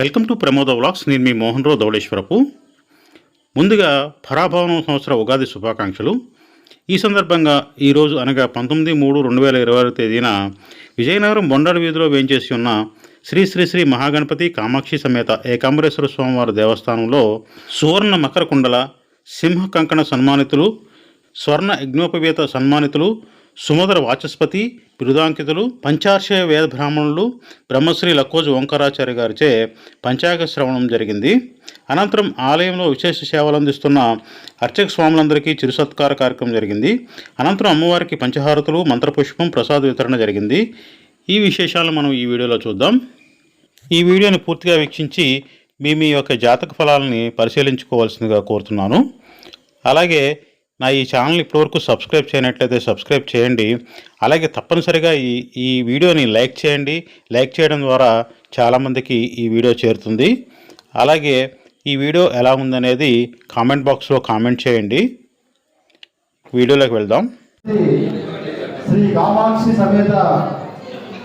Welcome to Pramoda vlogs. నేను మీ మోహన్ రావు ధవళేశ్వరపు. ముందుగా పరాభవనం సంవత్సర ఉగాది శుభాకాంక్షలు. ఈ సందర్భంగా ఈరోజు అనగా 19/3/2020 తేదీన విజయనగరం బొండాడు వీధిలో వేంచేసి ఉన్న శ్రీ శ్రీ శ్రీ మహాగణపతి కామాక్షి సమేత ఏకాంబరేశ్వర స్వామివారి దేవస్థానంలో సువర్ణ మకర కుండల, సింహ కంకణ సన్మానితులు, స్వర్ణ యజ్ఞోపవేత సన్మానితులు, సుమధుర వాచస్పతి బిరుదాంకితులు, పంచార్షయ వేద బ్రాహ్మణులు బ్రహ్మశ్రీ లక్కోజు ఓంకారాచార్య గారిచే పంచాంగ శ్రవణం జరిగింది. అనంతరం ఆలయంలో విశేష సేవలు అందిస్తున్న అర్చక స్వాములందరికీ చిరుసత్కార కార్యక్రమం జరిగింది. అనంతరం అమ్మవారికి పంచహారతులు, మంత్రపుష్పం, ప్రసాద వితరణ జరిగింది. ఈ విశేషాలను మనం ఈ వీడియోలో చూద్దాం. ఈ వీడియోని పూర్తిగా వీక్షించి మీ యొక్క జాతక ఫలాలని పరిశీలించుకోవాల్సిందిగా కోరుతున్నాను. అలాగే నా ఈ ఛానల్ ఇప్పటివరకు సబ్స్క్రైబ్ చేయనట్లయితే సబ్స్క్రైబ్ చేయండి. అలాగే తప్పనిసరిగా ఈ వీడియోని లైక్ చేయండి. లైక్ చేయడం ద్వారా చాలామందికి ఈ వీడియో చేరుతుంది. అలాగే ఈ వీడియో ఎలా ఉందనేది కామెంట్ బాక్స్లో కామెంట్ చేయండి. వీడియోలోకి వెళ్దాం. శ్రీ కామాక్షి సమేత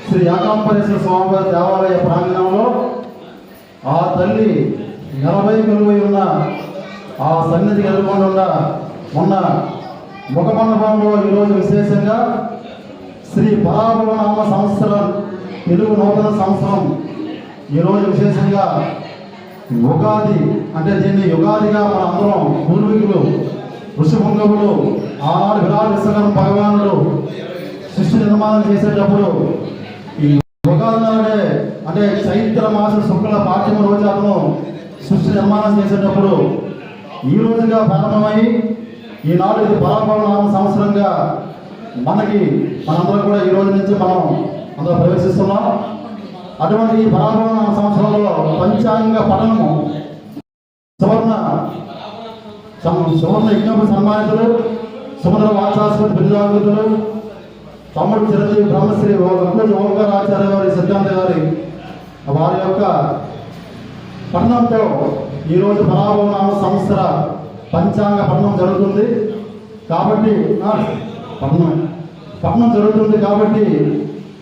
శ్రీ ఏకాంబరేశ్వర స్వామివారి దేవాలయ ప్రాంగణంలో ఆ తల్లి 40 కొలువై ఉన్న ఆ సన్నిధి ఎదుర్కొండా మొన్న ముఖమండపంలో ఈరోజు విశేషంగా శ్రీ పరాభవనామ సంవత్సరం తెలుగు నూతన సంవత్సరం ఈరోజు విశేషంగా ఉగాది అంటే దీన్ని యుగాదిగా మన అందరం పూర్వీకులు ఋషిపుంగవులు ఆనాడు విరాట్ విశ్వకర్మ భగవానుడు సృష్టి నిర్మాణం చేసేటప్పుడు ఈ ఉగాది నాడే అంటే చైత్ర మాస శుక్ల పాఠ్యమ రోజు అతను సృష్టి నిర్మాణం చేసేటప్పుడు ఈ రోజుగా ప్రారంభమై ఈనాడు ఇది పరాభవనామ సంవత్సరంగా మనందరం కూడా ఈ రోజు నుంచి మనం అందరూ ప్రవేశిస్తున్నాం. అటువంటి ఈ పరాభవనామ సంవత్సరంలో పంచాంగ పఠనము సువర్ణ యజ్ఞోప సన్మానితులు, సుమధుర వాచాస్పతి బిరుదాంకితులు, తమ్ముడు చిరంజీవి బ్రహ్మశ్రీ లక్కోజు ఓంకారాచార్య వారి సిద్ధాంత వారి యొక్క పఠనంతో ఈరోజు పరాభవనామ సంవత్సర పంచాంగ పఠనం జరుగుతుంది. కాబట్టి పఠనం జరుగుతుంది కాబట్టి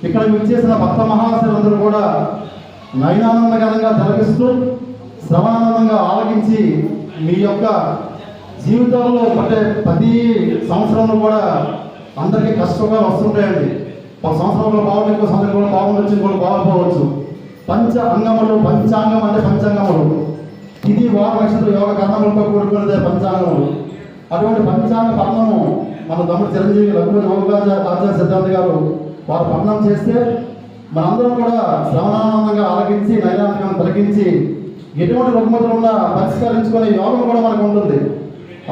ఇక్కడ విచ్చేసిన భక్త మహాశయులందరూ కూడా నయనానందకరంగా తిలకిస్తూ శ్రవణానందంగా ఆలకించి మీ యొక్క జీవితంలో అంటే ప్రతి సంవత్సరంలో కూడా అందరికీ కష్టంగా వస్తుంటాయండి. ఒక సంవత్సరంలో బాగుంది, ఇంకో సంవత్సరం కూడా బాగుండొచ్చు, ఇంకోటి బాగుపోవచ్చు. పంచాంగం అంటే పంచాంగములు ఇది వార నక్షత్ర యోగ కర్మలతో కూడుకున్నదే పంచాంగములు. అటువంటి పంచాంగ పఠనము మన తమ్ముడు చిరంజీవి లక్కోజు ఓంకారాచార్య సిద్ధాంత గారు వారు పఠనం చేస్తే మనందరం కూడా శ్రవణానందంగా ఆలకించి నైరాంతికం తొలగించి ఎటువంటి రుగ్మతులు ఉన్నా పరిష్కరించుకునే యోగం కూడా మనకు ఉంటుంది.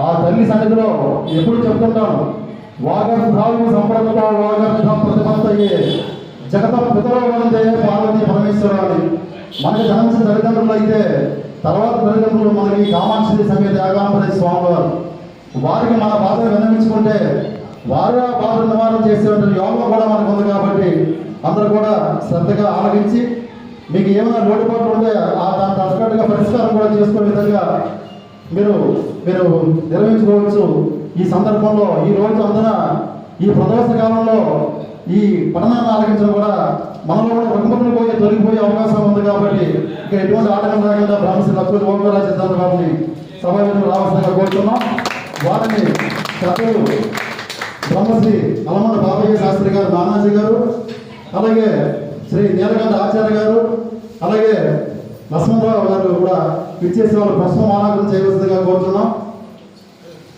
ఆ తల్లి సన్నిధిలో ఎప్పుడు చెప్తుంటాను, వాగర్ధావు సంప్రదతో వాగర్ధ ప్రతిపత్తయే జగత పితరో వందే పార్వతీ పరమేశ్వరాన్ని. మనకి జన్మించిన తల్లిదండ్రులు అయితే తర్వాత తల్లిదండ్రులు మనకి కామాక్షి సమేత ఏకాంబరేశ్వర స్వామివారు. వారికి మన బాధను విన్నవించుకుంటే వారు ఆ బాధను నివారణ చేసేటువంటి యోగం కూడా మనకు ఉంది. కాబట్టి అందరూ కూడా శ్రద్ధగా ఆలకించి మీకు ఏమైనా లోటుపాట్లు ఉంటే దానికి తగ్గట్టుగా పరిష్కారం కూడా చేసుకునే విధంగా మీరు నిర్వహించుకోవచ్చు. ఈ సందర్భంలో ఈ రోజు అందున ఈ ప్రదోష కాలంలో ఈ పఠనాన్ని ఆలకించడం కూడా మనలో కూడా రుగ్మతులు తొలగిపోయే అవకాశం ఉంది. కాబట్టి ఇక ఎటువంటి ఆటంకం లేకుండా బ్రహ్మశ్రీ లక్కోజు ఓంకారాచార్య సిద్ధాంత గారిని సభావేదికకు రావాల్సిందిగా కోరుతున్నాం. వారిని శ్రద్ధలు బ్రహ్మశ్రీ అలమండ బాబయ్య శాస్త్రి గారు, నానాజీ గారు, అలాగే శ్రీ నీలకంఠ ఆచార్య గారు, అలాగే లక్ష్మణరావు గారు కూడా ఇచ్చేసి వాళ్ళు ప్రశ్న ఆరాధన చేయవలసిందిగా కోరుతున్నాం.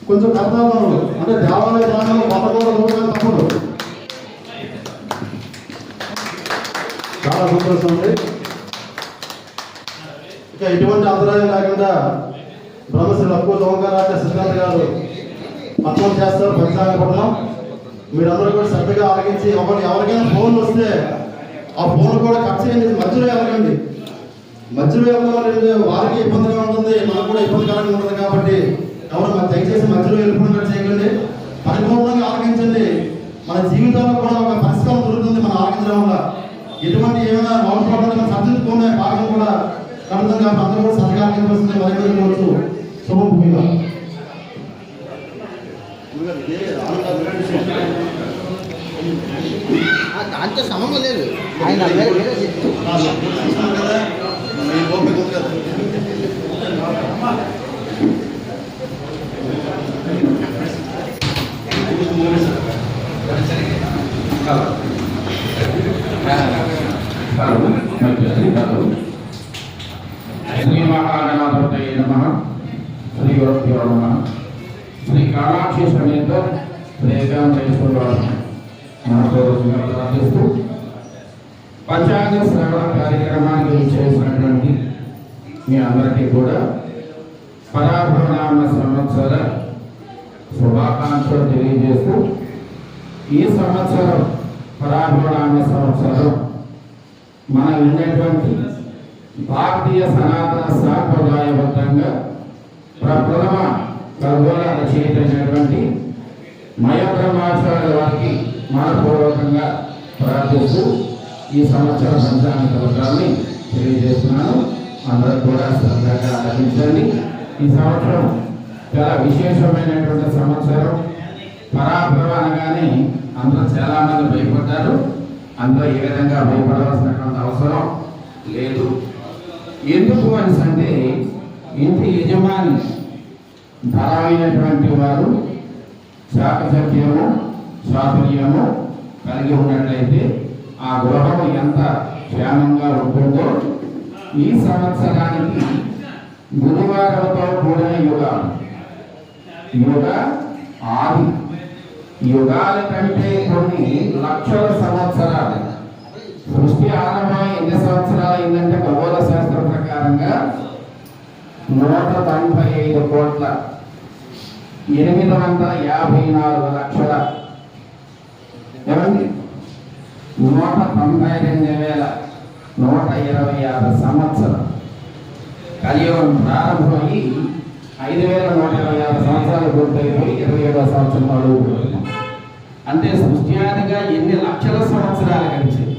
కొంచెం కర్తాలను అంటే దేవాలయ ప్రాంగణంలో పట్టకూడదు చూడడం తప్పుడు. చాలా సంతోషం ఉంది. ఇక ఎటువంటి అంతరాయం లేకుండా బ్రహ్మశ్రీ లక్కోజు ఓంకారాచార్య సిద్ధాంత గారు పఠనం చేస్తారు. పంచాంగ పఠనం మీరందరూ కూడా శ్రద్ధగా ఆలకించి ఎవరికైనా ఫోన్లు వస్తే ఆ ఫోన్ కూడా కట్ చేయండి. మధ్యలో వెళ్ళకండి. మధ్యలో వెళ్ళడం వారికి ఇబ్బందిగా ఉంటుంది, మనకు కూడా ఇబ్బందికరంగా ఉంటుంది. కాబట్టి ఎవరు దయచేసి మధ్యలో వెళ్ళిపోయినట్టు చేయకండి. పరిపూర్ణంగా ఆలకించండి. మన జీవితంలో కూడా ఒక పరిష్కారం దొరుకుతుంది మన ఆలకించడం వల్ల. ఎటువంటి ఏమైనా లోపల సర్దించుకునే భాగం కూడా కలుగుతుంది. కాబట్టి అందరూ కూడా శ్రద్ధగా ఆలకించవలసింది వరకు శుభభూమిగా దాంతో సమయం లేదు. ఆయన శ్రీ మహాగణాధిపతయే నమః. శ్రీ గురుభ్యో నమః. శ్రీ కామాక్షి సమేత శ్రీ ఏకాంతేశ్వర వారిని మనస్ఫూర్తిగా ప్రార్థిస్తూ పంచాంగ శ్రవణ కార్యక్రమానికి చేసినటువంటి మీ అందరికీ కూడా పరాభవనామ సంవత్సర శుభాకాంక్షలు తెలియజేస్తూ ఈ సంవత్సరం పరాభవనామ సంవత్సరం మన ఉన్నటువంటి భారతీయ సనాతన సాంప్రదాయబద్ధంగా ప్రథమ ఖగోళ రచయిత అయినటువంటి మయబ్రహ్మాచార్య వారికి మనపూర్వకంగా ప్రార్థిస్తూ ఈ సంవత్సర పంచాంగ ఫలితాన్ని తెలియజేస్తున్నాను. అందరూ కూడా శ్రద్ధగా ఆలకించండి. ఈ సంవత్సరం చాలా విశేషమైనటువంటి సంవత్సరం. పరాభవ అనగానే అందరూ చాలామంది భయపడ్డారు. అందులో ఏ విధంగా భయపడవలసినటువంటి అవసరం లేదు. ఎందుకు అంటే ఇంటి యజమాని బలమైనటువంటి వారు చాకచక్యము చాతుర్యము కలిగి ఉన్నట్లయితే ఆ గృహం ఎంత క్షేమంగా ఉంటుందో ఈ సంవత్సరానికి గురువారంతో కూడిన యుగ ఆది యుగాల కంటే కొన్ని లక్షల సంవత్సరాలు. సృష్టి ఆరంభం ఎన్ని సంవత్సరాలు అయిందంటే ఖగోళ శాస్త్రం ప్రకారంగా 195 కోట్ల 854 లక్షల 192,126 సంవత్సరం కలియుగం ప్రారంభమై 5,126 సంవత్సరాలు పూర్తయిపోయి 27వ సంవత్సరం అడుగుతున్నాం. అంటే సృష్ట్యాదిగా ఎన్ని లక్షల సంవత్సరాలు గడిచింది.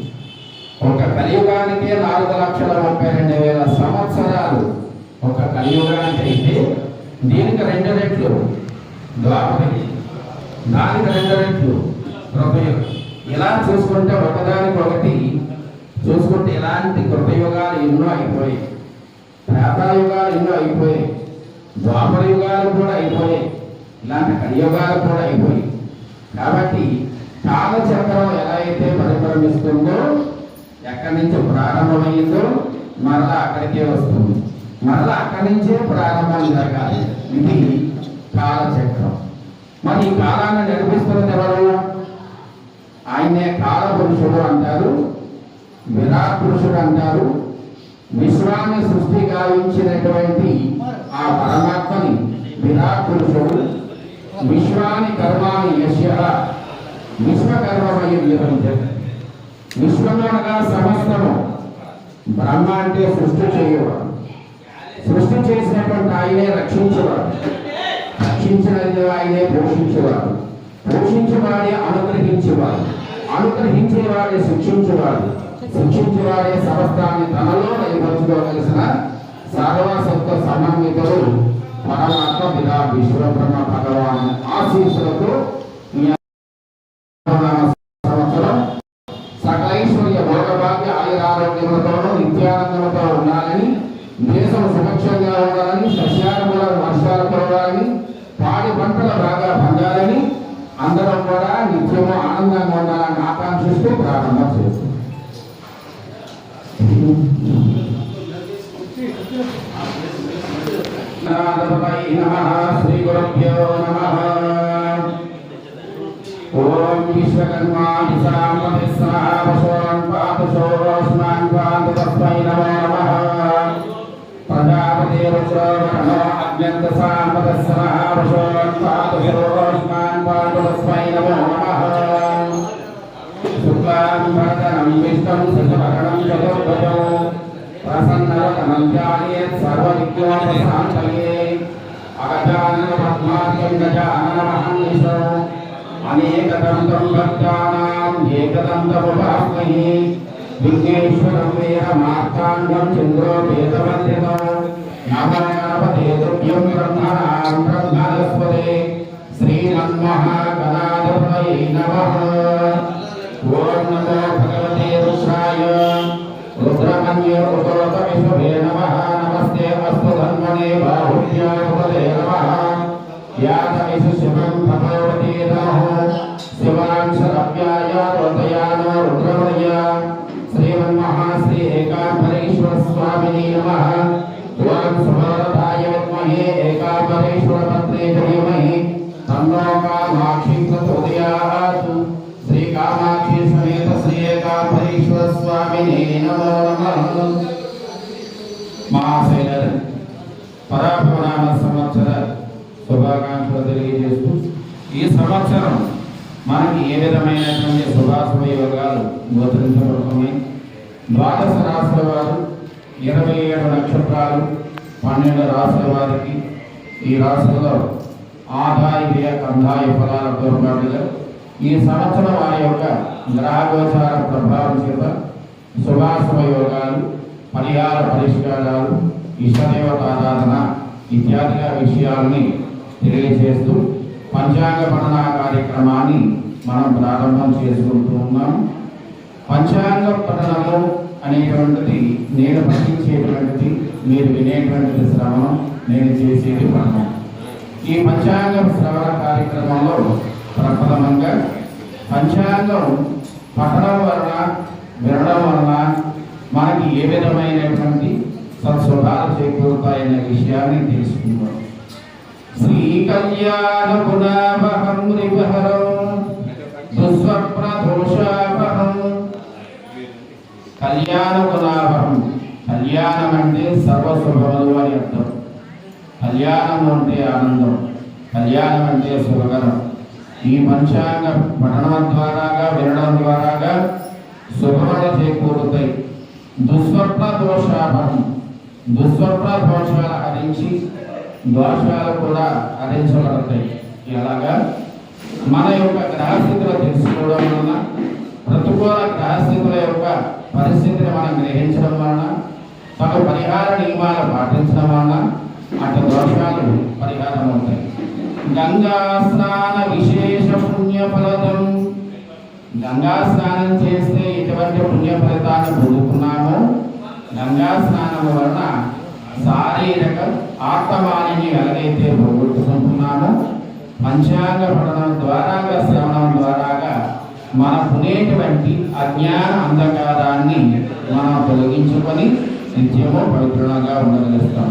ఒక కలియుగానికే 4,32,000 సంవత్సరాలు ఒక కలియుగానికి అయితే దీనికి 2 రెట్లు ద్వాపరయుగం, దానికి 2 రెట్లు కృతయుగం. ఇలా చూసుకుంటే ఒకదానికి ఒకటి చూసుకుంటే ఇలాంటి కృతయుగాలు ఎన్నో అయిపోయాయి, త్రేతాయుగాలు ఎన్నో అయిపోయాయి, ద్వాపర యుగాలు కూడా అయిపోయాయి, ఇలాంటి కలియుగాలు కూడా అయిపోయాయి. కాబట్టి కాలచక్రం ఎలా అయితే పరిభ్రమిస్తుందో, ఎక్కడి నుంచి ప్రారంభమైందో మరలా అక్కడికే వస్తుంది, మరలా అక్కడి నుంచే ప్రారంభం జరగాలి. ఇది కాలచక్రం. మరి ఈ కాలాన్ని నడిపిస్తున్నది ఎవరు? ఆయనే కాల పురుషుడు అంటారు, విరాట్ పురుషుడు అంటారు. విశ్వాన్ని సృష్టి గావించినటువంటి ఆ పరమాత్మని విరాట్ పురుషుడు. విశ్వాని కర్మాని యశ్య విశ్వకర్మమయ నిర్వహించారు. విశ్వము అనగా సమస్తము. బ్రహ్మ అంటే సృష్టి చేయవాడు, సృష్టి చేసినటువంటి ఆయనే రక్షించేవాడు, రక్షించినది ఆయనే పోషించేవాడు, పోషించేవాడే అనుగ్రహించేవాడు, అనుగ్రహించేవాడే శిక్షించేవాడు, శిక్షించేవాడే సమస్తాన్ని తనలో నిర్వహించుకోవలసిన సర్వసత్వ సమన్వితుడు పరమాత్మ విరా విశ్వబ్రహ్మ భగవాన్ ఆశీస్సులతో సంవత్సరం సకలైశ్వర్య భోగభాగ్య ఆయురారోగ్యములతోనూ నిత్యానందముతో ఉండాలని, దేశం సుభిక్షంగా ఉండాలని, సస్యానుకూల వర్షాలు కురవాలని, పాడి పంటలు బాగా పండాలని, అందరం కూడా నిత్యము ఆనందంగా ఉండాలని ఆకాంక్షిస్తూ ప్రారంభం చేస్తుంది. శ్రీ గురుభ్యో నమః. ఓం విశ్వకర్మా విశాంపతిస్సహవశోన్ పాతుషోస్మాన్ పాతు తస్మై నమో నమః. ప్రజాపతి రుద్రో అగ్నంత సాంపతిస్సహవశోన్ పాతుషోస్మాన్ పాతు తస్మై నమో నమః. శుక్లాం భరతరం విష్ణుం శశివర్ణం చతుర్భుజం ప్రసన్నవదనం ధ్యాయేత్ సర్వవిఘ్నోపశాంతయే. అగజానన పద్మార్కం గజాననమహర్నిశం అనేకదంతం భక్తానాం ఏకదంతముపాస్మహే. విఘ్నేశ్వరం వీరమార్తాండం చంద్రోపేతవందితం నమో గణపతే తుభ్యం బ్రహ్మణాం బ్రహ్మణస్పతే శ్రీమన్మహాగణాధిపతయే నమః. ఓం నమో భగవతే రుద్రాయ రుద్రమన్యోత విష్ణువే నమః. నమస్తే అస్తు ధన్వనే బాహుళ్యాయ నమః. యాతమిషు శివం భగవతే నమః. శివాంశరవ్యాయ రోదయానో రుద్రమయ శ్రీమన్మహాశ్రీ ఏకాంబరేశ్వర స్వామినే నమః. మహాశైల పరాభవనామ సంవత్సర శుభాకాంక్షలు తెలియజేస్తూ ఈ సంవత్సరం మనకి ఏ విధమైనటువంటి శుభాశుభ యోగాలు గోచరించబడుతున్నాయి. ద్వాదశ రాశుల వారు 27 నక్షత్రాలు 12 రాశుల వారికి ఈ రాశులలో ఆదాయ వ్యయ కందాయ ఫలాలతో పాటుగా ఈ సంవత్సరం వారి యొక్క గ్రహగోచార ప్రభావం చేత శుభాశుభ యోగాలు, పరిహార పరిష్కారాలు, ఇష్టదేవత ఆరాధన ఇత్యాదిగా విషయాలని తెలియజేస్తూ పంచాంగ పఠన కార్యక్రమాన్ని మనం ప్రారంభం చేసుకుంటూ ఉన్నాం. పంచాంగ పఠనము అనేటువంటిది నేను పఠించేటువంటిది, మీరు వినేటువంటిది శ్రవణం, నేను చేసేది పఠనం. ఈ పంచాంగ శ్రవణ కార్యక్రమంలో ప్రప్రథమంగా పంచాంగం పఠనం వలన, వినడం వలన మనకి ఏ విధమైనటువంటి సత్శుభాలు చేకూరుతాయనే విషయాన్ని తెలుసుకుంటాం. శ్రీ కళ్యాణ గుణావహం రివహరం దుస్వప్న దోషావహం. కళ్యాణ గుణావహం, కళ్యాణం అంటే సర్వశుభములు అని అర్థం. కళ్యాణం అంటే ఆనందం, కళ్యాణం అంటే శుభకరం. ఈ పంచాంగ పఠనం ద్వారాగా, వినడం ద్వారాగా శుభములు చేకూరుతాయి. దుస్వప్న దోషాభం, దుస్వప్న దోషాలు హరించి దోషాలు కూడా హరించబడతాయి. ఎలాగా? మన యొక్క గ్రహస్థితులు తెలుసుకోవడం వలన, ప్రతికూల గ్రహస్థితుల యొక్క పరిస్థితిని మనం గ్రహించడం వలన, తమ పరిహార నియమాలు పాటించడం వలన అటు దోషాలు పరిహారం అవుతాయి. గంగా స్నాన విశేష పుణ్య ఫలదం. గంగా స్నానం చేస్తే ఎటువంటి పుణ్య ఫలితాన్ని పొందుతున్నామో, గంగా స్నానం వలన శారీరక ఆత్మవాణిని ఎలాగైతే పోగొట్టుకుంటున్నామో, పంచాంగ పఠనం ద్వారాగా, శ్రవణం ద్వారాగా మనకునేటువంటి అజ్ఞాన అంధకారాన్ని మనం తొలగించుకొని నిత్యము పవిత్రంగా ఉండగలుగుతాం.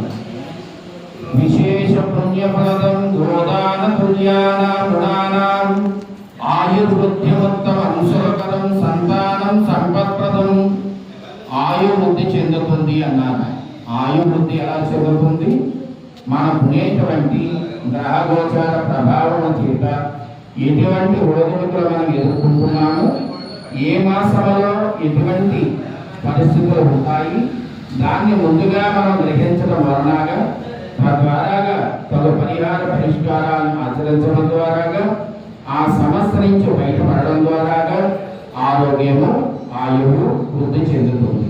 విశేష పుణ్యఫలదం గోదాన తుల్యానాం గుణానాం ఆయుర్వృద్ధ్యముత్తమం సులకరం సంతానం సంపత్ప్రదం. ఆయుర్వృద్ధి చెందుతుంది అన్నారు. ఆయుర్వృద్ధి ఎలా చెందుతుంది? మనం పునేటువంటి గ్రహగోచార ప్రభావం చేత ఎటువంటి ఒడిదుడుకులు మనం ఎదుర్కొంటున్నాము, ఏ మాసంలో ఎటువంటి పరిస్థితులు ఉంటాయి, దాన్ని ముందుగా మనం గ్రహించడం వలనగా, తద్వారాగా పలు పరిహార పరిష్కారాలను ఆచరించడం ద్వారాగా, ఆ సమస్య నుంచి బయటపడడం ద్వారాగా ఆరోగ్యము, ఆయువు వృద్ధి చెందుతుంది.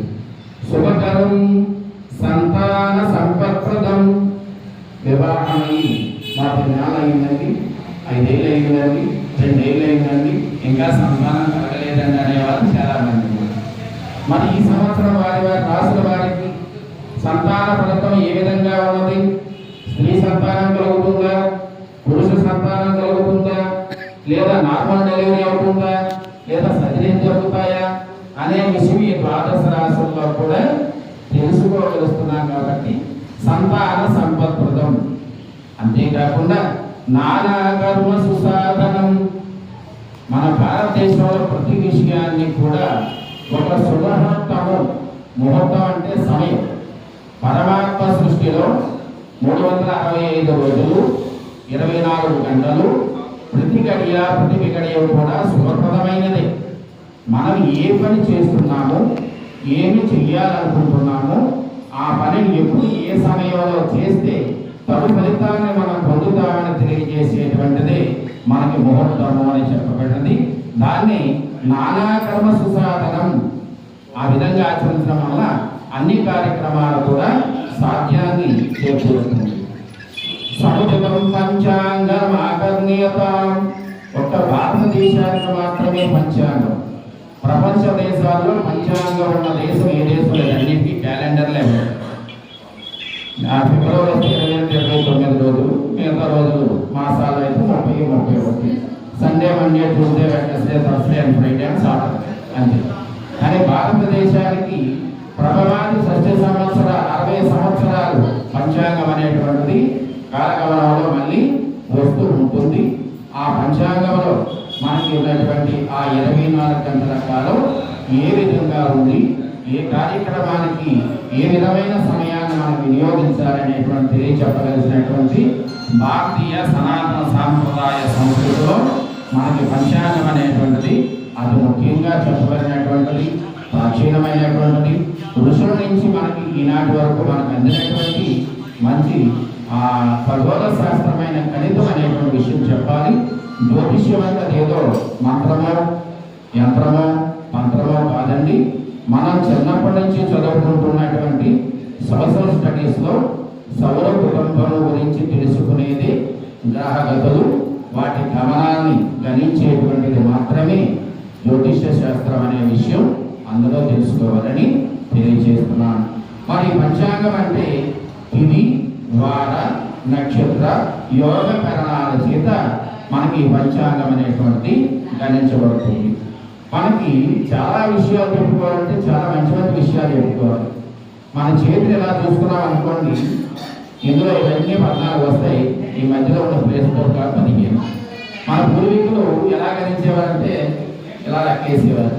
శుభకరం సంతాన సంపత్ప్రదం. వివాహమై మాకు నెల అయిందండి, 5 ఏళ్ళు అయిందండి, 2 ఏళ్ళు అయిందండి, ఇంకా సంతానం కలగలేదండి అనేవారు చాలా మంది. మరి ఈ సంవత్సరం వారి రాసుల వారికి సంతాన ఫలితం ఏ విధంగా ఉన్నది? స్త్రీ సంతానం కలుగుతుందా, పురుష సంతానం కలుగుతుందా, లేదా నార్మల్ డెలివరీ అవుతుందా, లేదా సర్జరీ జరుగుతాయా అనే విషయం ఈ ద్వాదశ రాశుల్లో కూడా తెలుసుకోగలుగుతున్నాం. కాబట్టి సంతాన సంపత్ప్రదం. అంతేకాకుండా నానా కర్మ సుసాధనం. మన భారతదేశంలో ప్రతి విషయాన్ని కూడా ఒక శుభముహూర్తము, ముహూర్తం అంటే సమయం. పరమాత్మ సృష్టిలో 365 రోజులు, 24 గంటలు, ప్రతి గడియ కూడా శుభప్రదమైనదే. మనం ఏ పని చేస్తున్నామో, ఏమి చెయ్యాలనుకుంటున్నామో, ఆ పనిని ఎప్పుడు ఏ సమయంలో చేస్తే తగు ఫలితాన్ని మనం పొందుతామని తెలియజేసేటువంటిది మనకి ముహూర్తము అని చెప్పబడినది. దాన్ని నానా కర్మ సుసాధనం. ఆ విధంగా ఆచరించడం వల్ల అన్ని కార్యక్రమాలు కూడా సాధ్యాన్ని చేకూరుతుంది. సముచితం పంచాంగం ఆకర్ణీయత. ఒక్క భారతదేశానికి మాత్రమే పంచాంగం. ప్రపంచ దేశాల్లో పంచాంగం ఉన్న దేశం ఏ దేశం లేదు. అన్నింటికి క్యాలెండర్లే ఉన్నాయి. ఫిబ్రవరి 29 రోజులు, మిగతా రోజులు మాసాలు అయితే 30, 31. Sunday, Monday, Tuesday, Wednesday, Thursday and Friday and Saturday అంతే. కానీ భారతదేశానికి ప్రభవాది 60 సంవత్సరాలు పంచాంగం అనేటువంటిది కాలగమనంలో మళ్ళీ వస్తూ ఉంటుంది. ఆ పంచాంగంలో మనకి ఉన్నటువంటి ఆ 24 గంటల కాలం ఏ విధంగా ఉంది, ఏ కార్యక్రమానికి ఏ విధమైన సమయాన్ని మనం వినియోగించాలనేటువంటి తెలియచెప్పగలిసినటువంటి భారతీయ సనాతన సాంప్రదాయ సంస్కృతిలో మనకి పంచాంగం అనేటువంటిది అది ముఖ్యంగా చెప్పబడినటువంటిది, ప్రాచీనమైనటువంటిది. ఋషుల నుంచి మనకి ఈనాటి వరకు మనకు అందినటువంటి మంచి ఖగోళ శాస్త్రమైన గణితం అనేటువంటి విషయం చెప్పాలి. జ్యోతిష్యం అంటే ఏదో మంత్రమో యంత్రమో మంత్రమో కాదండి. మనం చిన్నప్పటి నుంచి చదువుకుంటున్నటువంటి సోషల్ స్టడీస్లో సౌర కుటుంబం గురించి తెలుసుకునేది గ్రహగతులు, వాటి గమనాన్ని గణించేటువంటిది మాత్రమే జ్యోతిష్య శాస్త్రం అనే విషయం అందులో తెలుసుకోవాలని తెలియజేస్తున్నాను. మరి పంచాంగం అంటే తిథి, వార, నక్షత్ర, యోగ కరణాల చేత మనకి పంచాంగం అనేటువంటిది గణించబడుతుంది. మనకి చాలా విషయాలు చెప్పుకోవాలంటే చాలా మంచి మంచి విషయాలు చెప్పుకోవాలి. మన చేతులు ఎలా చూసుకున్నాం అనుకోండి, ఇందులో ఇవన్నీ 14 వస్తాయి. ఈ మధ్యలో ఉన్న ప్లేస్ కోడ్ 15. మన పూర్వీకులు ఎలా గణించేవారంటే ఇలా లెక్కేసేవారు.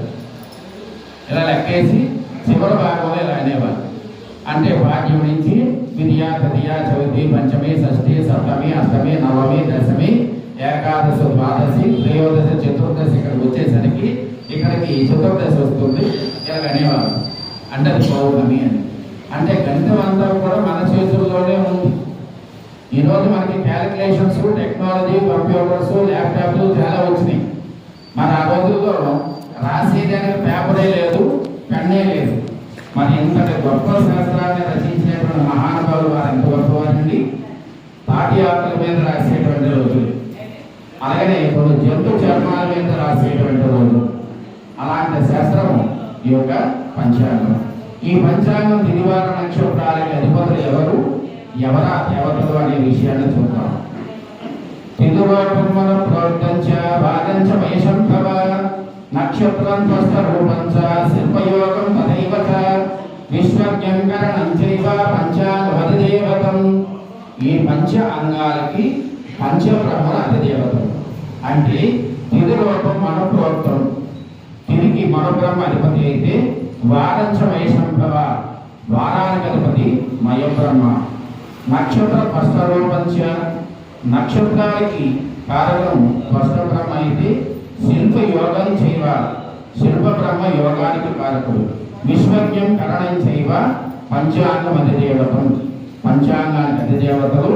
ఇలా లెక్కేసి చివరి భాగంలో ఇలా అనేవారు. అంటే భాగ్యం నుంచి విద్య, తృతీయ, చవితి, పంచమి, షష్ఠి, సప్తమి, అష్టమి, నవమి, దశమి, ఏకాదశి, ద్వాదశి, త్రయోదశి, చతుర్దశి ఇక్కడికి వచ్చేసరికి ఇక్కడికి చతుర్దశి వస్తుంది. ఇలా అనేవారు. అంటే అది పౌర్ణమి అని. అంటే గణితం అంతా కూడా మన చేతుల్లోనే ఉంది. ఈరోజు మనకి క్యాలిక్యులేషన్స్, టెక్నాలజీ, కంప్యూటర్స్, ల్యాప్టాప్లు చాలా వచ్చినాయి. మన ఆ రోజుల్లో రాసేదానికి పేపరే లేదు, పెన్నే లేదు. మరి ఇంతటి గొప్ప శాస్త్రాన్ని రచించినటువంటి మహానుభావులు వారు ఎంత గొప్పవారండి. తాటి ఆకుల మీద రాసేటువంటి రోజులు, అలాగనే కొన్ని జంతు చర్మాల మీద రాసేటువంటి రోజు. అలాంటి శాస్త్రం ఈ యొక్క పంచాంగం. ఈ పంచాంగం తిదివార నక్షత్రాలకి అధిపతులు ఎవరు, ఎవరా దేవతలు అనే విషయాన్ని చూద్దాం. తిదివారమున ప్రోక్తంచ భాగంచ వైశంభవ నక్షత్రం స్పష్ట రూపంచ శిల్పయోగం తదైవ చ విశ్వజ్ఞం కరణం చైవ పంచాంగవదేవతం. ఈ పంచ అంగాలకి పంచబ్రహ్మల అధిదేవతం. అంటే తిది రూపం మనోప్రోక్తం, తిరిగి మనోబ్రహ్మ అధిపతి అయితే వారంచ వైశంభవ వారానికి అధిపతి మయబ్రహ్మ. నక్షత్ర స్పష్ట రూపంచ నక్షత్రాలకి కారణం స్పష్ట బ్రహ్మ అయితే శిల్ప యోగం చైవ శిల్ప బ్రహ్మ యోగానికి కారకుడు. విశ్వజ్ఞం కరణం చైవ పంచాంగం అధిదేవతం. పంచాంగానికి అధిదేవతలు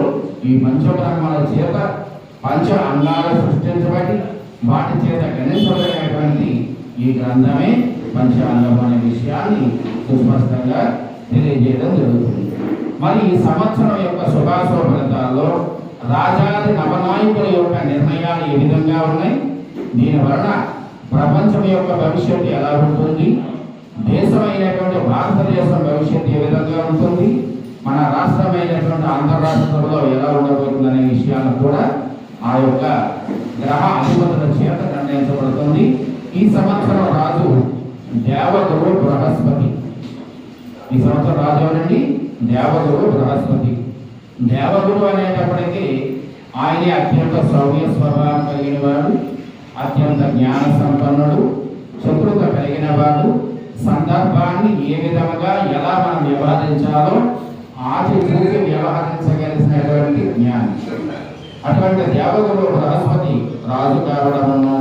ఈ పంచబ్రహ్మల చేత పంచ అంగాలు సృష్టించబడి వాటి చేత గణించబడినటువంటి ఈ గ్రంథమే పంచాంగం అనే విషయాన్ని సుస్పష్టంగా తెలియజేయడం జరుగుతుంది. మరి ఈ సంవత్సరం యొక్క శుభాశుభ ఫలితాల్లో రాజాది నవనాయకుల యొక్క నిర్ణయాలు ఏ విధంగా ఉన్నాయి, దీని వలన ప్రపంచం యొక్క భవిష్యత్తు ఎలా ఉంటుంది, దేశమైనటువంటి భారతదేశం భవిష్యత్తు ఏ విధంగా ఉంటుంది, మన రాష్ట్రమైనటువంటి ఆంధ్ర రాష్ట్రంలో ఎలా ఉండబోతుంది అనే విషయాలను కూడా ఆ యొక్క గ్రహ అధిపతుల చేత నిర్ణయించబడుతుంది. ఈ సంవత్సరం రాజు దేవగురు బృహస్పతి. ఈ సంవత్సరం రాజు ఎవరండి? దేవగురు బృహస్పతి. దేవగురు అనేటప్పటికీ ఆయనే అత్యంత సౌమ్య స్వభావం కలిగిన వాడు, అత్యంత జ్ఞాన సంపన్నుడు, చతురత కలిగిన వాడు. సందర్భాన్ని ఏ విధంగా ఎలా మనం వ్యవహరించాలో ఆచి చూసి వ్యవహరించగలిసినటువంటి జ్ఞానం. అటువంటి దేవగురు బృహస్పతి రాజు కావడము.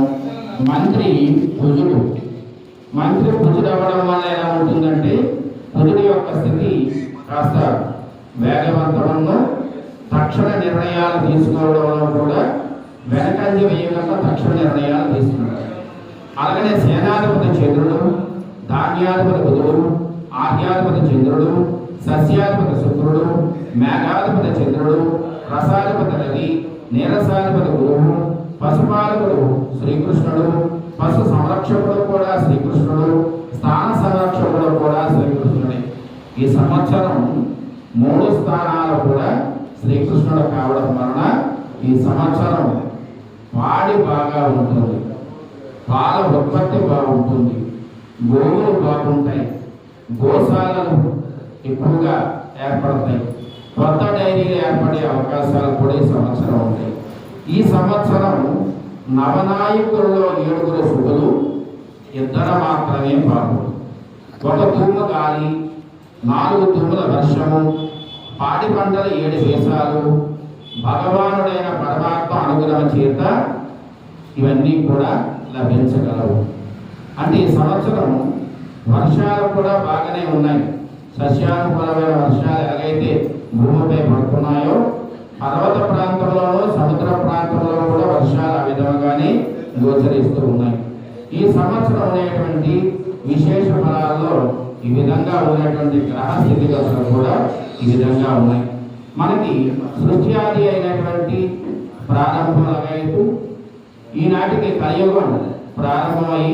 మంత్రి కుజుడు. మంత్రి కుజుడు అవ్వడం వల్ల ఎలా ఉంటుందంటే కుజుడి యొక్క స్థితి కాస్త వేగవంతము. తక్షణ నిర్ణయాలు తీసుకోవడంలో కూడా వెనకంజ వేయకుండా తక్షణ నిర్ణయాలు తీసుకున్నాడు. అలాగనే సేనాధిపతి చంద్రుడు, ధాన్యాధిపతి బుధుడు, ఆర్యాధిపతి చంద్రుడు, సస్యాధిపతి శుక్రుడు, మేఘాధిపతి చంద్రుడు, రసాధిపతి రవి, నీరసాధిపతి గురువు, పశుపాలకుడు శ్రీకృష్ణుడు, పశు సంరక్షకుడు కూడా శ్రీకృష్ణుడు, స్థాన సంరక్షకుడు కూడా శ్రీకృష్ణుడే. ఈ సంవత్సరం 3 స్థానాలు కూడా శ్రీకృష్ణుడు కావడం వలన ఈ సంవత్సరం పాడి బాగా ఉంటుంది, పాల ఉత్పత్తి బాగుంటుంది, గోవులు బాగుంటాయి, గోశాలలు ఎక్కువగా ఏర్పడతాయి, కొత్త డైరీలు ఏర్పడే అవకాశాలు కూడా ఈ సంవత్సరం ఉంటాయి. ఈ సంవత్సరం నవనాయకులలో 7 శుభులు, 2 మాత్రమే బాగుంది. ఒక తూము గాలి 4 తుమ్ముల వర్షము, పాడి పంటలు 7 దేశాలు, భగవానుడైన పరమాత్మ అనుగ్రహం చేత ఇవన్నీ కూడా లభించగలవు. అంటే ఈ సంవత్సరం వర్షాలు కూడా బాగానే ఉన్నాయి. సస్యానుకూలమైన వర్షాలు ఎలాగైతే భూమిపై పడుతున్నాయో, పర్వత ప్రాంతంలోనూ సముద్ర ప్రాంతంలో కూడా వర్షాలు ఆ విధంగానే గోచరిస్తూ ఉన్నాయి. ఈ సంవత్సరం అనేటువంటి విశేష ఫలాల్లో ఈ విధంగా ఉన్నటువంటి గ్రహ స్థితిగతులు కూడా ఈ విధంగా ఉన్నాయి. మనకి సృష్టి ఆది అయినటువంటి ప్రారంభమైపు ఈనాటికి కలియుగం ప్రారంభమై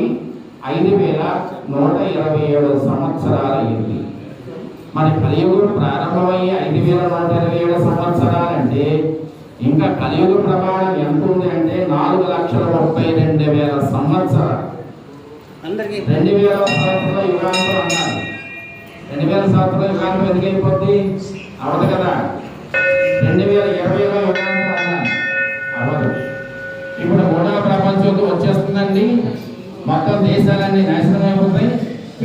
5127 సంవత్సరాలు అయింది. మన కలియుగం ప్రారంభమయ్యి 5127 సంవత్సరాలంటే ఇంకా కలియుగ ప్రమాణం ఎంత ఉంది అంటే 4,32,000 సంవత్సరాలు. 2000 సంవత్సరాల యుగాంతం అన్నారు. 2000 సంవత్సరాల యుగాంతం ఎందుకైపోద్ది? అవదు కదా. 2020లో యుగాంతం అన్నారు, అవదు. ఇప్పుడు మూడవ ప్రపంచంతో వచ్చేస్తుందండి. మొత్తం దేశాలన్నీ నాశనం అయిపోతాయి,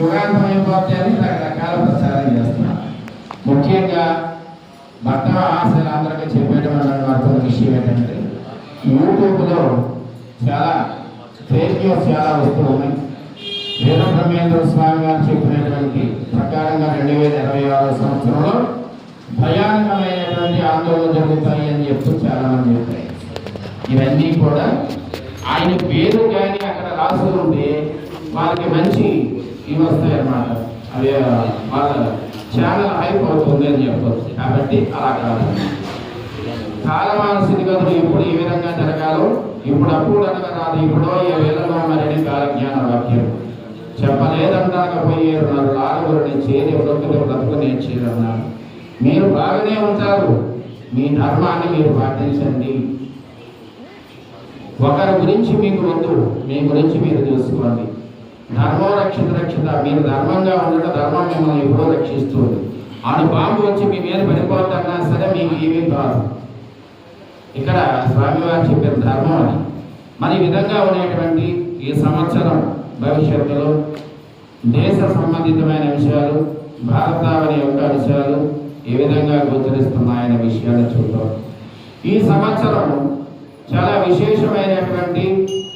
యుగాంతం అయిపోతాయని రకరకాల ప్రచారం చేస్తున్నారు. ముఖ్యంగా భక్త ఆశలు అందరికీ చెప్పేటటువంటి విషయం ఏంటంటే, యూట్యూబ్లో చాలా ఫేక్ న్యూస్ చాలా వస్తూ ఉన్నాయి. వీర బ్రహ్మేంద్ర స్వామి గారు చెప్పినటువంటి ప్రకారంగా 2026 సంవత్సరంలో భయానకమైనటువంటి ఆందోళన జరుగుతాయి అని చెప్తూ చాలా మంది చెప్తాయి. ఇవన్నీ కూడా ఆయన పేరు కానీ అక్కడ రాసి ఉంటే వాళ్ళకి మంచి ఇవి వస్తాయి అన్నమాట. అవి వాళ్ళ ఛానల్ హైప్ అవుతుంది అని చెప్పవచ్చు. కాబట్టి అలా కాదు. కాలమాన స్థితిగతులు ఎప్పుడు ఏ విధంగా జరగాలో ఇప్పుడప్పుడు అనగా రాదు, ఇప్పుడో ఏ వేళలో మరని కాలజ్ఞాన వాక్యం చెప్పలేదనకపోయారు. ఆరుగురిని చేరి బ్రతుకు బ్రతుకు నేర్చేదన్నారు. మీరు బాగానే ఉంటారు, మీ ధర్మాన్ని మీరు పాటించండి. ఒకరి గురించి మీకు వద్దు, మీ గురించి మీరు చూసుకోండి. ధర్మం రక్షిత, మీరు ధర్మంగా ఉండడం ధర్మం మిమ్మల్ని ఎప్పుడో రక్షిస్తుంది. ఆడు బాంబు వచ్చి మీ మీద పడిపోతున్నా సరే మీకు ఏమీ కాదు. ఇక్కడ స్వామివారు చెప్పిన ధర్మం అని. మరి ఈ విధంగా ఉండేటువంటి ఈ సంవత్సరం భవిష్యత్తులో దేశ సంబంధితమైన విషయాలు, భారతావని యొక్క విషయాలు ఏ విధంగా గోచరిస్తున్నాయనే విషయాన్ని చూద్దాం. ఈ సంవత్సరం చాలా విశేషమైనటువంటి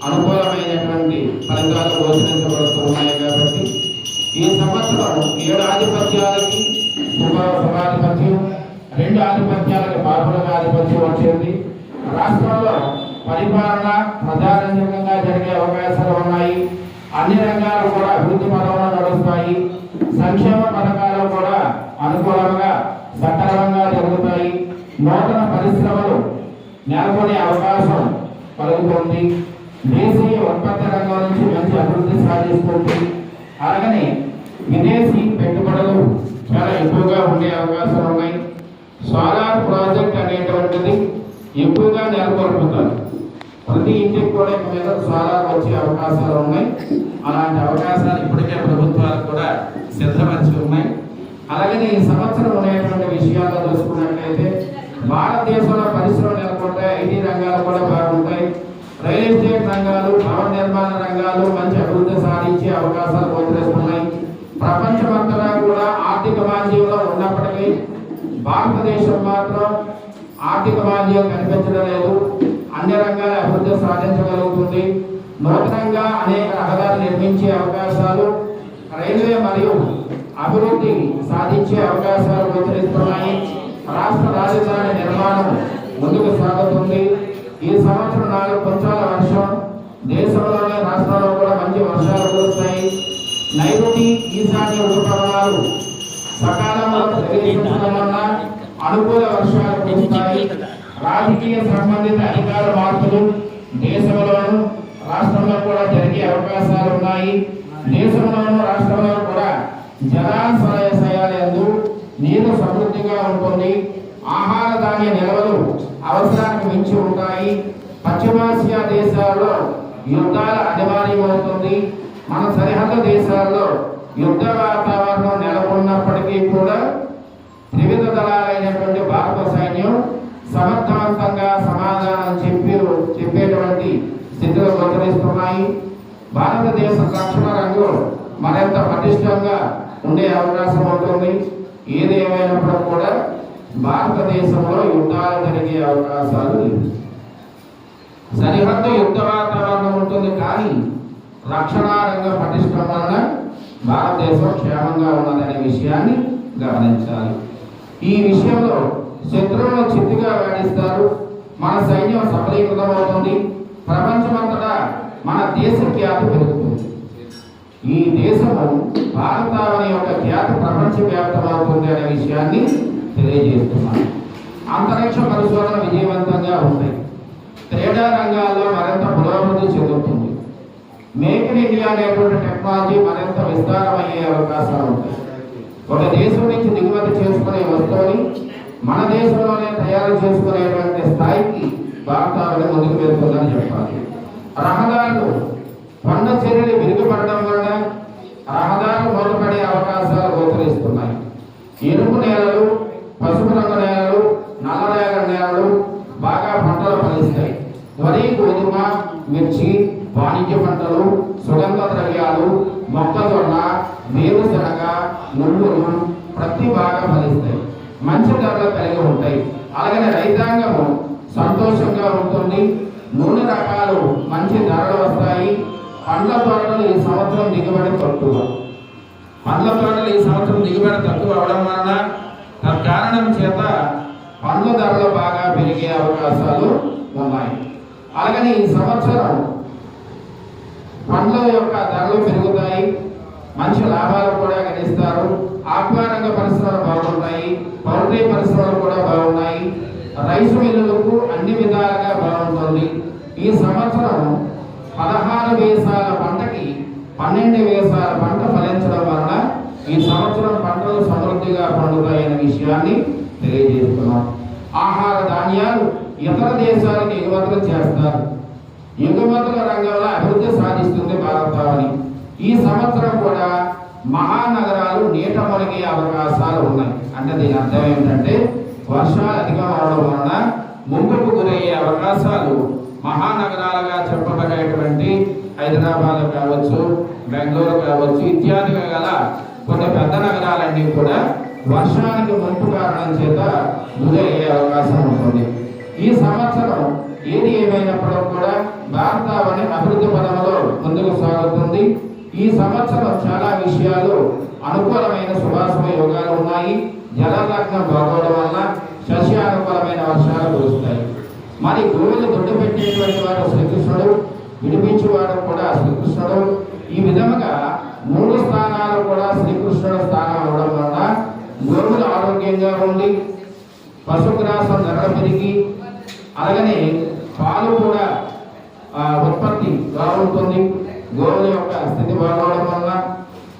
అనుకూలమైనటువంటి ఫలితాలు గోచరించబడుతున్నాయి. కాబట్టి ఈ సంవత్సరం 7 ఆధిపత్యాలకి శుభాధిపత్యం, 2 ఆధిపత్యాలకి పాపులుగా ఆధిపత్యం వచ్చింది. రాష్ట్రంలో పరిపాలన ప్రజారంజకంగా జరిగే అవకాశాలు ఉన్నాయి. అన్ని రంగాలు కూడా అభివృద్ధి పదంలో నడుస్తాయి. సంక్షేమ పథకాలు కూడా అనుకూలంగా సక్రమంగా జరుగుతాయి. నూతన పరిశ్రమలు నెలకొనే అవకాశం కలుగుతుంది. దేశీయ ఉత్పత్తి రంగం నుంచి మంచి అభివృద్ధి సాధిస్తుంది. అలాగనే విదేశీ పెట్టుబడులు చాలా ఎక్కువగా ఉండే అవకాశాలు ఉన్నాయి. సోలార్ ప్రాజెక్ట్ అనేటువంటిది ఎక్కువగా నెలకొల్పుతారు. ప్రతి ఇంటికి కూడా మీద సోలార్ వచ్చే అవకాశాలు ఉన్నాయి. అలాంటి అవకాశాలు ఇప్పటికే ప్రభుత్వాలు కూడా సిద్ధపరిచి ఉన్నాయి. అలాగే ఈ సంవత్సరం ఉండేటువంటి విషయాల్లో చూసుకున్నట్లయితే భారతదేశంలో పరిశ్రమలు నెలకొంటాయి. ఐటీ రంగాలు కూడా బాగుంటాయి. రియల్ ఎస్టేట్ రంగాలు, భవన నిర్మాణ రంగాలు మంచి అభివృద్ధి సాధించే అవకాశాలు గోచరిస్తున్నాయి. ప్రపంచమంతటా కూడా ఆర్థిక మాంద్యంలో ఉన్నప్పటికీ భారతదేశం మాత్రం ఆర్థిక మాంద్యం కనిపించడం లేదు. అన్ని రంగాల అభివృద్ధి సాధించగలుగుతుంది. నూతనంగా అనేక రహదారులు నిర్మించే అవకాశాలు, రైల్వే మరియు అభివృద్ధి సాధించే అవకాశాలు గోచరిస్తున్నాయి. రాష్ట్ర రాజధాని నిర్మాణం ముందుకు సాగుతుంది. ఈ సంవత్సరం 4 కొంచాల వర్షం, దేశంలోనే రాష్ట్రంలో కూడా మంచి వర్షాలు కురుస్తాయి. నైరుతి ఈశాన్య ఋతుపవనాలు సకాలంలో ప్రవేశించడం వల్ల అనుకూల వర్షాలు కురుస్తాయి. రాజకీయ సంబంధిత అధికార మార్పులు దేశంలోనూ రాష్ట్రంలో కూడా జరిగే అవకాశాలు ఉన్నాయి. దేశంలోనూ రాష్ట్రంలో కూడా జలాశయాలందు నీరు సమృద్ధిగా ఉంటుంది. ఆహార ధాన్య నిల్వలు అవసరానికి మించి ఉంటాయి. పశ్చిమాసియా దేశాల్లో యుద్ధాల అనివార్యమవుతుంది. మన సరిహద్దు దేశాల్లో యుద్ధ వాతావరణం నెలకొన్నప్పటికీ కూడా త్రివిధ దళాలైనటువంటి భారత సైన్యం సమర్థవంతంగా సమాధానం చెప్పేటువంటి స్థితిలో గోచరిస్తున్నాయి. భారతదేశ రక్షణ రంగం మరింత పటిష్టంగా ఉండే అవకాశం ఉంటుంది. ఏది ఏమైనప్పుడు కూడా భారతదేశంలో యుద్ధాలు జరిగే అవకాశాలు లేవు. సరిహద్దు యుద్ధ వాతావరణం ఉంటుంది, కానీ రక్షణా రంగం పటిష్టం వలన భారతదేశం క్షేమంగా ఉన్నదనే విషయాన్ని గమనించాలి. ఈ విషయంలో శత్రువులను చిత్తుగా వేడిస్తారు, మన సైన్యం సఫలీకృతమవుతుంది, ప్రపంచమంతటా మన దేశ ఖ్యాతి పెరుగుతుంది. ఈ దేశము భారతావని యొక్క ఖ్యాతి ప్రపంచవ్యాప్తమవుతుంది అనే విషయాన్ని తెలియజేస్తున్నాను. అంతరిక్ష పరిశోధన విజయవంతంగా ఉంటాయి, క్రీడా రంగాల్లో మరింత పురోభివృద్ధి చెందుతుంది, మేక్ ఇన్ ఇండియా అనేటువంటి టెక్నాలజీ మరింత విస్తారమయ్యే అవకాశాలు ఉంటాయి. ఒక దేశం నుంచి దిగుమతి చేసుకునే వస్తువుని మన దేశంలోనే తయారు చేసుకునేటువంటి స్థాయికి భారతావని ముందుకు వెళ్తుందని చెప్పాలి. రహదారులు కొండ చర్యలు విరిగిపడడం వలన రహదారులు మూతపడే అవకాశాలు గోచరిస్తున్నాయి. ఎరుపు నేలలు, పసుపు రంగు నేలలు, నల్లరేగడి నేలలు బాగా పంటలు ఫలిస్తాయి. వరి, గోధుమ, మిర్చి, వాణిజ్య పంటలు, సుగంధ ద్రవ్యాలు, మొక్కజొన్న, వేరుశనగ, నువ్వులు ప్రతి బాగా ఫలిస్తాయి, మంచి ధరలు కలిగి ఉంటాయి. అలాగనే రైతాంగము సంతోషంగా ఉంటుంది, నూనె రకాలు మంచి ధరలు వస్తాయి. పండ్ల తోటలు ఈ సంవత్సరం దిగుబడి తక్కువ అవడం వలన తత్కారణం చేత పండ్ల ధరలు బాగా పెరిగే అవకాశాలు ఉన్నాయి. అలాగని ఈ సంవత్సరం పండ్ల యొక్క ధరలు పెరుగుతాయి, మంచి లాభాలు కూడా గణిస్తారు. ఆక్వారంగ పరిశ్రమలు బాగున్నాయి, పౌల్ట్రీ పరిశ్రమలు కూడా బాగున్నాయి, రైసు మిల్లులకు అన్ని విధాలుగా బాగుంటుంది. ఈ సంవత్సరం 16 వేసాల పంటకి 12 వేసాల పంట ఫలించడం వలన ఈ సంవత్సరం పంటలు సమృద్ధిగా పండుతాయనే విషయాన్ని తెలియజేస్తున్నాం. ఆహార ధాన్యాలు ఇతర దేశాలకు ఎగుమతులు చేస్తారు, ఎగుమతుల రంగంలో అభివృద్ధి సాధిస్తుంది భారతావని. ఈ సంవత్సరం కూడా మహానగరాలు నీట మునిగే అవకాశాలు ఉన్నాయి. అంటే దీని అర్థం ఏంటంటే వర్షాలు అధికం అవడం వలన ముంపుకు గురయ్యే అవకాశాలు మహానగరాలుగా చెప్పబడేటువంటి హైదరాబాద్ కావచ్చు, బెంగళూరు కావచ్చు ఇత్యాదిగా గల కొన్ని పెద్ద నగరాలన్నీ కూడా వర్షానికి ముంపు కారణం చేత గురయ్యే అవకాశం ఉంటుంది. ఈ సంవత్సరం ఏది ఏమైనప్పుడు కూడా భారతావని అభివృద్ధి పదంలో ముందుకు సాగుతుంది. ఈ సంవత్సరం చాలా విషయాలు అనుకూలమైన శుభాశుభ యోగాలు ఉన్నాయి. జలలగ్నం బాగోవడం వల్ల సస్యానుకూలమైన వర్షాలు కురుస్తాయి. మరి గురువులు దొడ్డు పెట్టేటువంటి వాడు శ్రీకృష్ణుడు, విడిపించేవాడు కూడా శ్రీకృష్ణుడు. ఈ విధముగా 3 స్థానాలు కూడా శ్రీకృష్ణుడు స్థానం అవడం వలన గోవులు ఆరోగ్యంగా ఉండి పశుగ్రాసం ధర పెరిగి అలాగనే పాలు కూడా ఉత్పత్తి బాగుంటుంది. గోవుల యొక్క స్థితి బాగోవడం వలన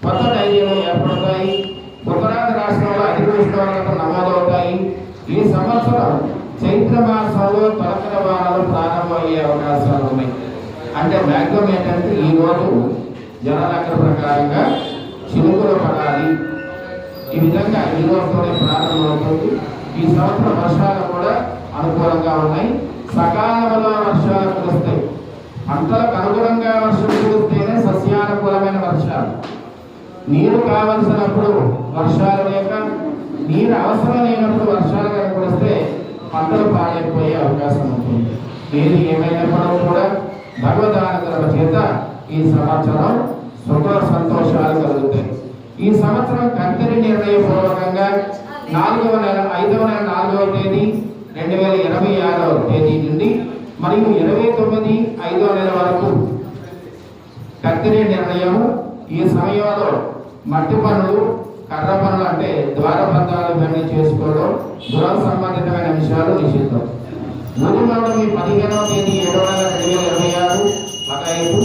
కొత్త డైరీలు ఏర్పడతాయి. ఉత్తరాది రాష్ట్రంలో అధిక ఉష్ణోగ్రతలు నమోదవుతాయి. ఈ సంవత్సరం చైత్ర మాసంలో తొలకర వారాలు ప్రారంభమయ్యే అవకాశాలు ఉన్నాయి. అంటే మ్యాక్సిమం ఏంటంటే ఈరోజు జనలగ్న ప్రకారంగా చినుకులు పడాలి. ఈ విధంగా ఈ రోజుతోనే ప్రారంభమవుతుంది. ఈ సంవత్సరం వర్షాలు కూడా అనుకూలంగా ఉన్నాయి. సకాలంలో వర్షాలు కురుస్తాయి. పంటలకు అనుగుణంగా వర్షం కురిస్తేనే సస్యానుకూలమైన వర్షాలు. నీరు కావలసినప్పుడు వర్షాలు లేక, నీరు అవసరం లేనప్పుడు వర్షాలు కనుక కురిస్తే పంటలు పాడైపోయే అవకాశం ఉంటుంది. ఏది ఏమైనప్పుడు కూడా భగవదానుగ్రహం చేత ఈ సంవత్సరం సుఖ సంతోషాలు కలుగుతాయి. ఈ సంవత్సరం కర్తరి నిర్ణయపూర్వకంగా 5వ నెల 4వ తేదీ 2026వ తేదీ నుండి మరియు 29 5వ నెల వరకు కర్తరి నిర్ణయం. ఈ సమయంలో మట్టి పనులు, కర్ర పనులు అంటే ద్వారబంధాలు ఇవన్నీ చేసుకోవడం, గృహ సంబంధితమైన విషయాలు నిషిద్ధం. గురుమౌళమి 15వ తేదీ 7వ నెల 2026 లగాయతు.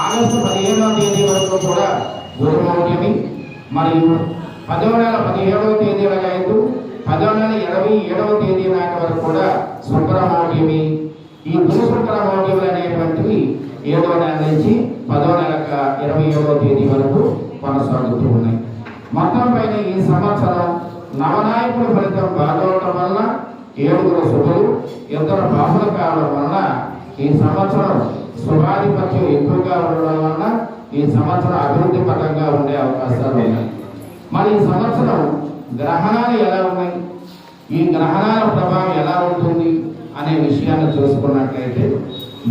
ఆగస్టు 15వ తేదీ వరకు కూడా గురుమౌళమి మరియు 10వ నెల 17వ తేదీ లగాయతు. 10వ నెల 27వ తేదీ నాటి వరకు కూడా శుక్రమౌళమి. ఈ గురు శుక్రమౌళములు అనేటువంటివి 7వ నెల నుంచి 10వ నెల 27వ తేదీ వరకు కొనసాగుతూ ఉన్నాయి. మొత్తం పైన ఈ సంవత్సరం నవనాయకుల ఫలితం బాగోవడం వల్ల 7 శుభులు, 2 బాహులు కావడం వల్ల ఈ సంవత్సరం శుభాధిపత్యం ఎక్కువగా ఉండడం వల్ల ఈ సంవత్సరం అభివృద్ధి పరంగా ఉండే అవకాశాలు ఉన్నాయి. మరి ఈ సంవత్సరం గ్రహణాలు ఎలా ఉన్నాయి, ఈ గ్రహణాల ప్రభావం ఎలా ఉంటుంది అనే విషయాన్ని చూసుకున్నట్లయితే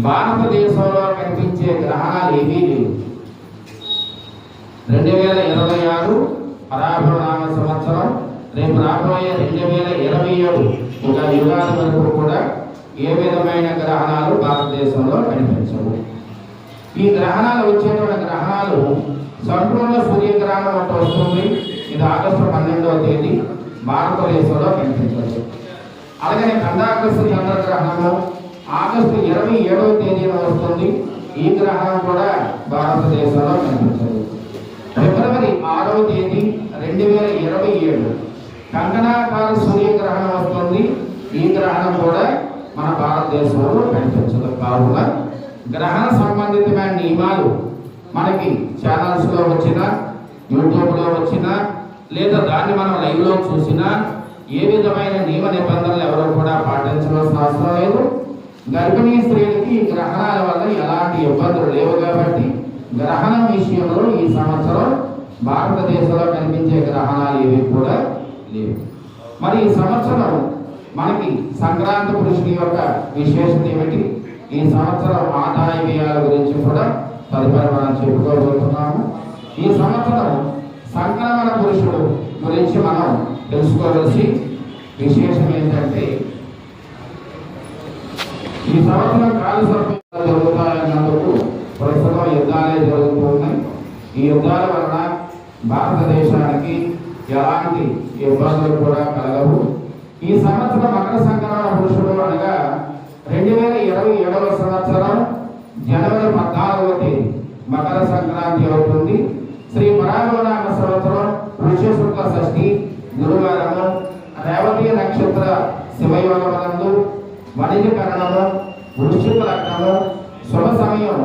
భారతదేశంలో కనిపించే గ్రహణాలు ఏమీ లేవు. 2026 పరాభవనామ సంవత్సరం, రేపు రాబోయే 2027 ఒక యుగాది వరకు కూడా ఏ విధమైన గ్రహణాలు భారతదేశంలో కనిపించవు. ఈ గ్రహణాలు వచ్చేటువంటి గ్రహణాలు సంపూర్ణ సూర్యగ్రహణం ఒకటి వస్తుంది. ఇది ఆగస్టు 12వ తేదీ భారతదేశంలో కనిపించవచ్చు. అలాగే ఖండాగ్రస్త చంద్రగ్రహణము ఆగస్టు 27వ తేదీన వస్తుంది. ఈ గ్రహణం కూడా భారతదేశంలో కనిపించదు. ఫిబ్రవరి 6వ తేదీ 2027 కంకణాకార సూర్యగ్రహణం వస్తుంది. ఈ గ్రహణం కూడా మన భారతదేశంలో కనిపించదు. కావున గ్రహణ సంబంధితమైన నియమాలు మనకి ఛానల్స్లో వచ్చినా, యూట్యూబ్లో వచ్చినా, లేదా దాన్ని మనం లైవ్లో చూసినా ఏ విధమైన నియమ నిబంధనలు ఎవరు కూడా పాటించవలసిన అవసరం లేదు. గర్భిణీ స్త్రీలకి గ్రహణాల వల్ల ఎలాంటి ఇబ్బందులు లేవు కాబట్టి గ్రహణం విషయంలో ఈ సంవత్సరం భారతదేశంలో కనిపించే గ్రహణాలు ఏవి కూడా లేవు. మరి ఈ సంవత్సరం మనకి సంక్రాంతి పురుషుని యొక్క విశేషత ఏమిటి, ఈ సంవత్సరం ఆదాయ వ్యయాల గురించి కూడా తదుపరి మనం చెప్పుకోబోతున్నాము. ఈ సంవత్సరం సంక్రమణ పురుషుడు గురించి మనం తెలుసుకోవలసి విశేషం ఏంటంటే, ఈ సంవత్సరం కాల సర్పాలు జరుగుతాయన్నందుకు ప్రస్తుతం యుద్ధాలే జరుగుతున్నాయి. ఈ యుద్ధాల వలన భారతదేశానికి ఎలాంటి ఇబ్బందులు కూడా కలగవు. ఈ సంవత్సరం మకర సంక్రమణ పురుషుడు అనగా 2027వ సంవత్సరం జనవరి 14వ తేదీ మకర సంక్రాంతి అవుతుంది. శ్రీ పరాభవనామ సంవత్సరం వృశ్చిక శుక్ల షష్ఠి గురువారము, రేవతి నక్షత్ర శివయోగమునందు వణిజకరణము, వృశ్చిక లగ్నము, శుభ సమయం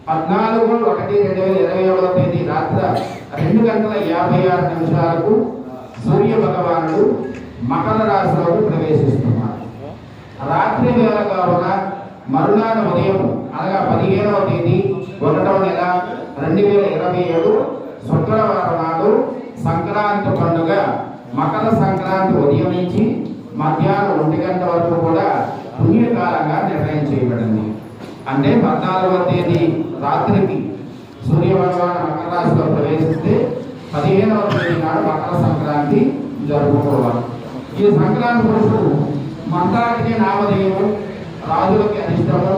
14/1/2027వ తేదీ రాత్రి 2:56 సూర్య భగవానుడు మకర రాశిలోకి ప్రవేశిస్తున్నారు. రాత్రి వేళ కావున మరునాడు ఉదయం అనగా 15వ తేదీ 1వ నెల 2027 శుక్రవారం నాడు సంక్రాంతి పండుగ మకర సంక్రాంతి ఉదయం నుంచి మధ్యాహ్నం 1 గంట వరకు కూడా పుణ్యకాలంగా నిర్ణయం చేయబడింది. అంటే 14వ తేదీ రాత్రికి సూర్య భగవాన్ మకర రాశిలో ప్రవేశిస్తే 15వ తేదీ నాడు మకర సంక్రాంతి జరుపుకోవాలి. ఈ సంక్రాంతి పురుషుడు మంత్రానికి నామధేయము, రాజులకి అధిష్టము,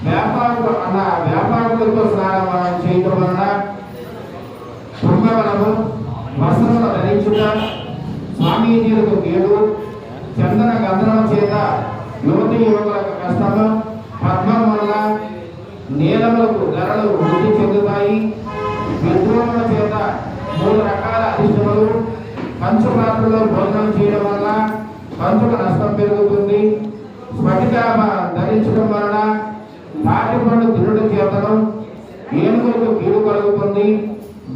వ్యాపారులతో స్నానం చేయటం వలన కుంభబలము, వస్త్రములు ధరించుట, స్వామీజీలకు కీడు, చందన గంధనం చేత యువతి యువకులకు కష్టము, పద్మం వల్ల నీలములకు ధరలు వృద్ధి చెందుతాయి, విద్రోహుల చేత 3 రకాల అధిష్టములు, పంచపాత్రలో భోజనం చేయడం వల్ల పంచుకు నష్టం పెరుగుతుంది, స్ఫటిక ధరించడం వలన తాటి పండు తినడం చేతను ఏనుగులకు కీడు కలుగుతుంది,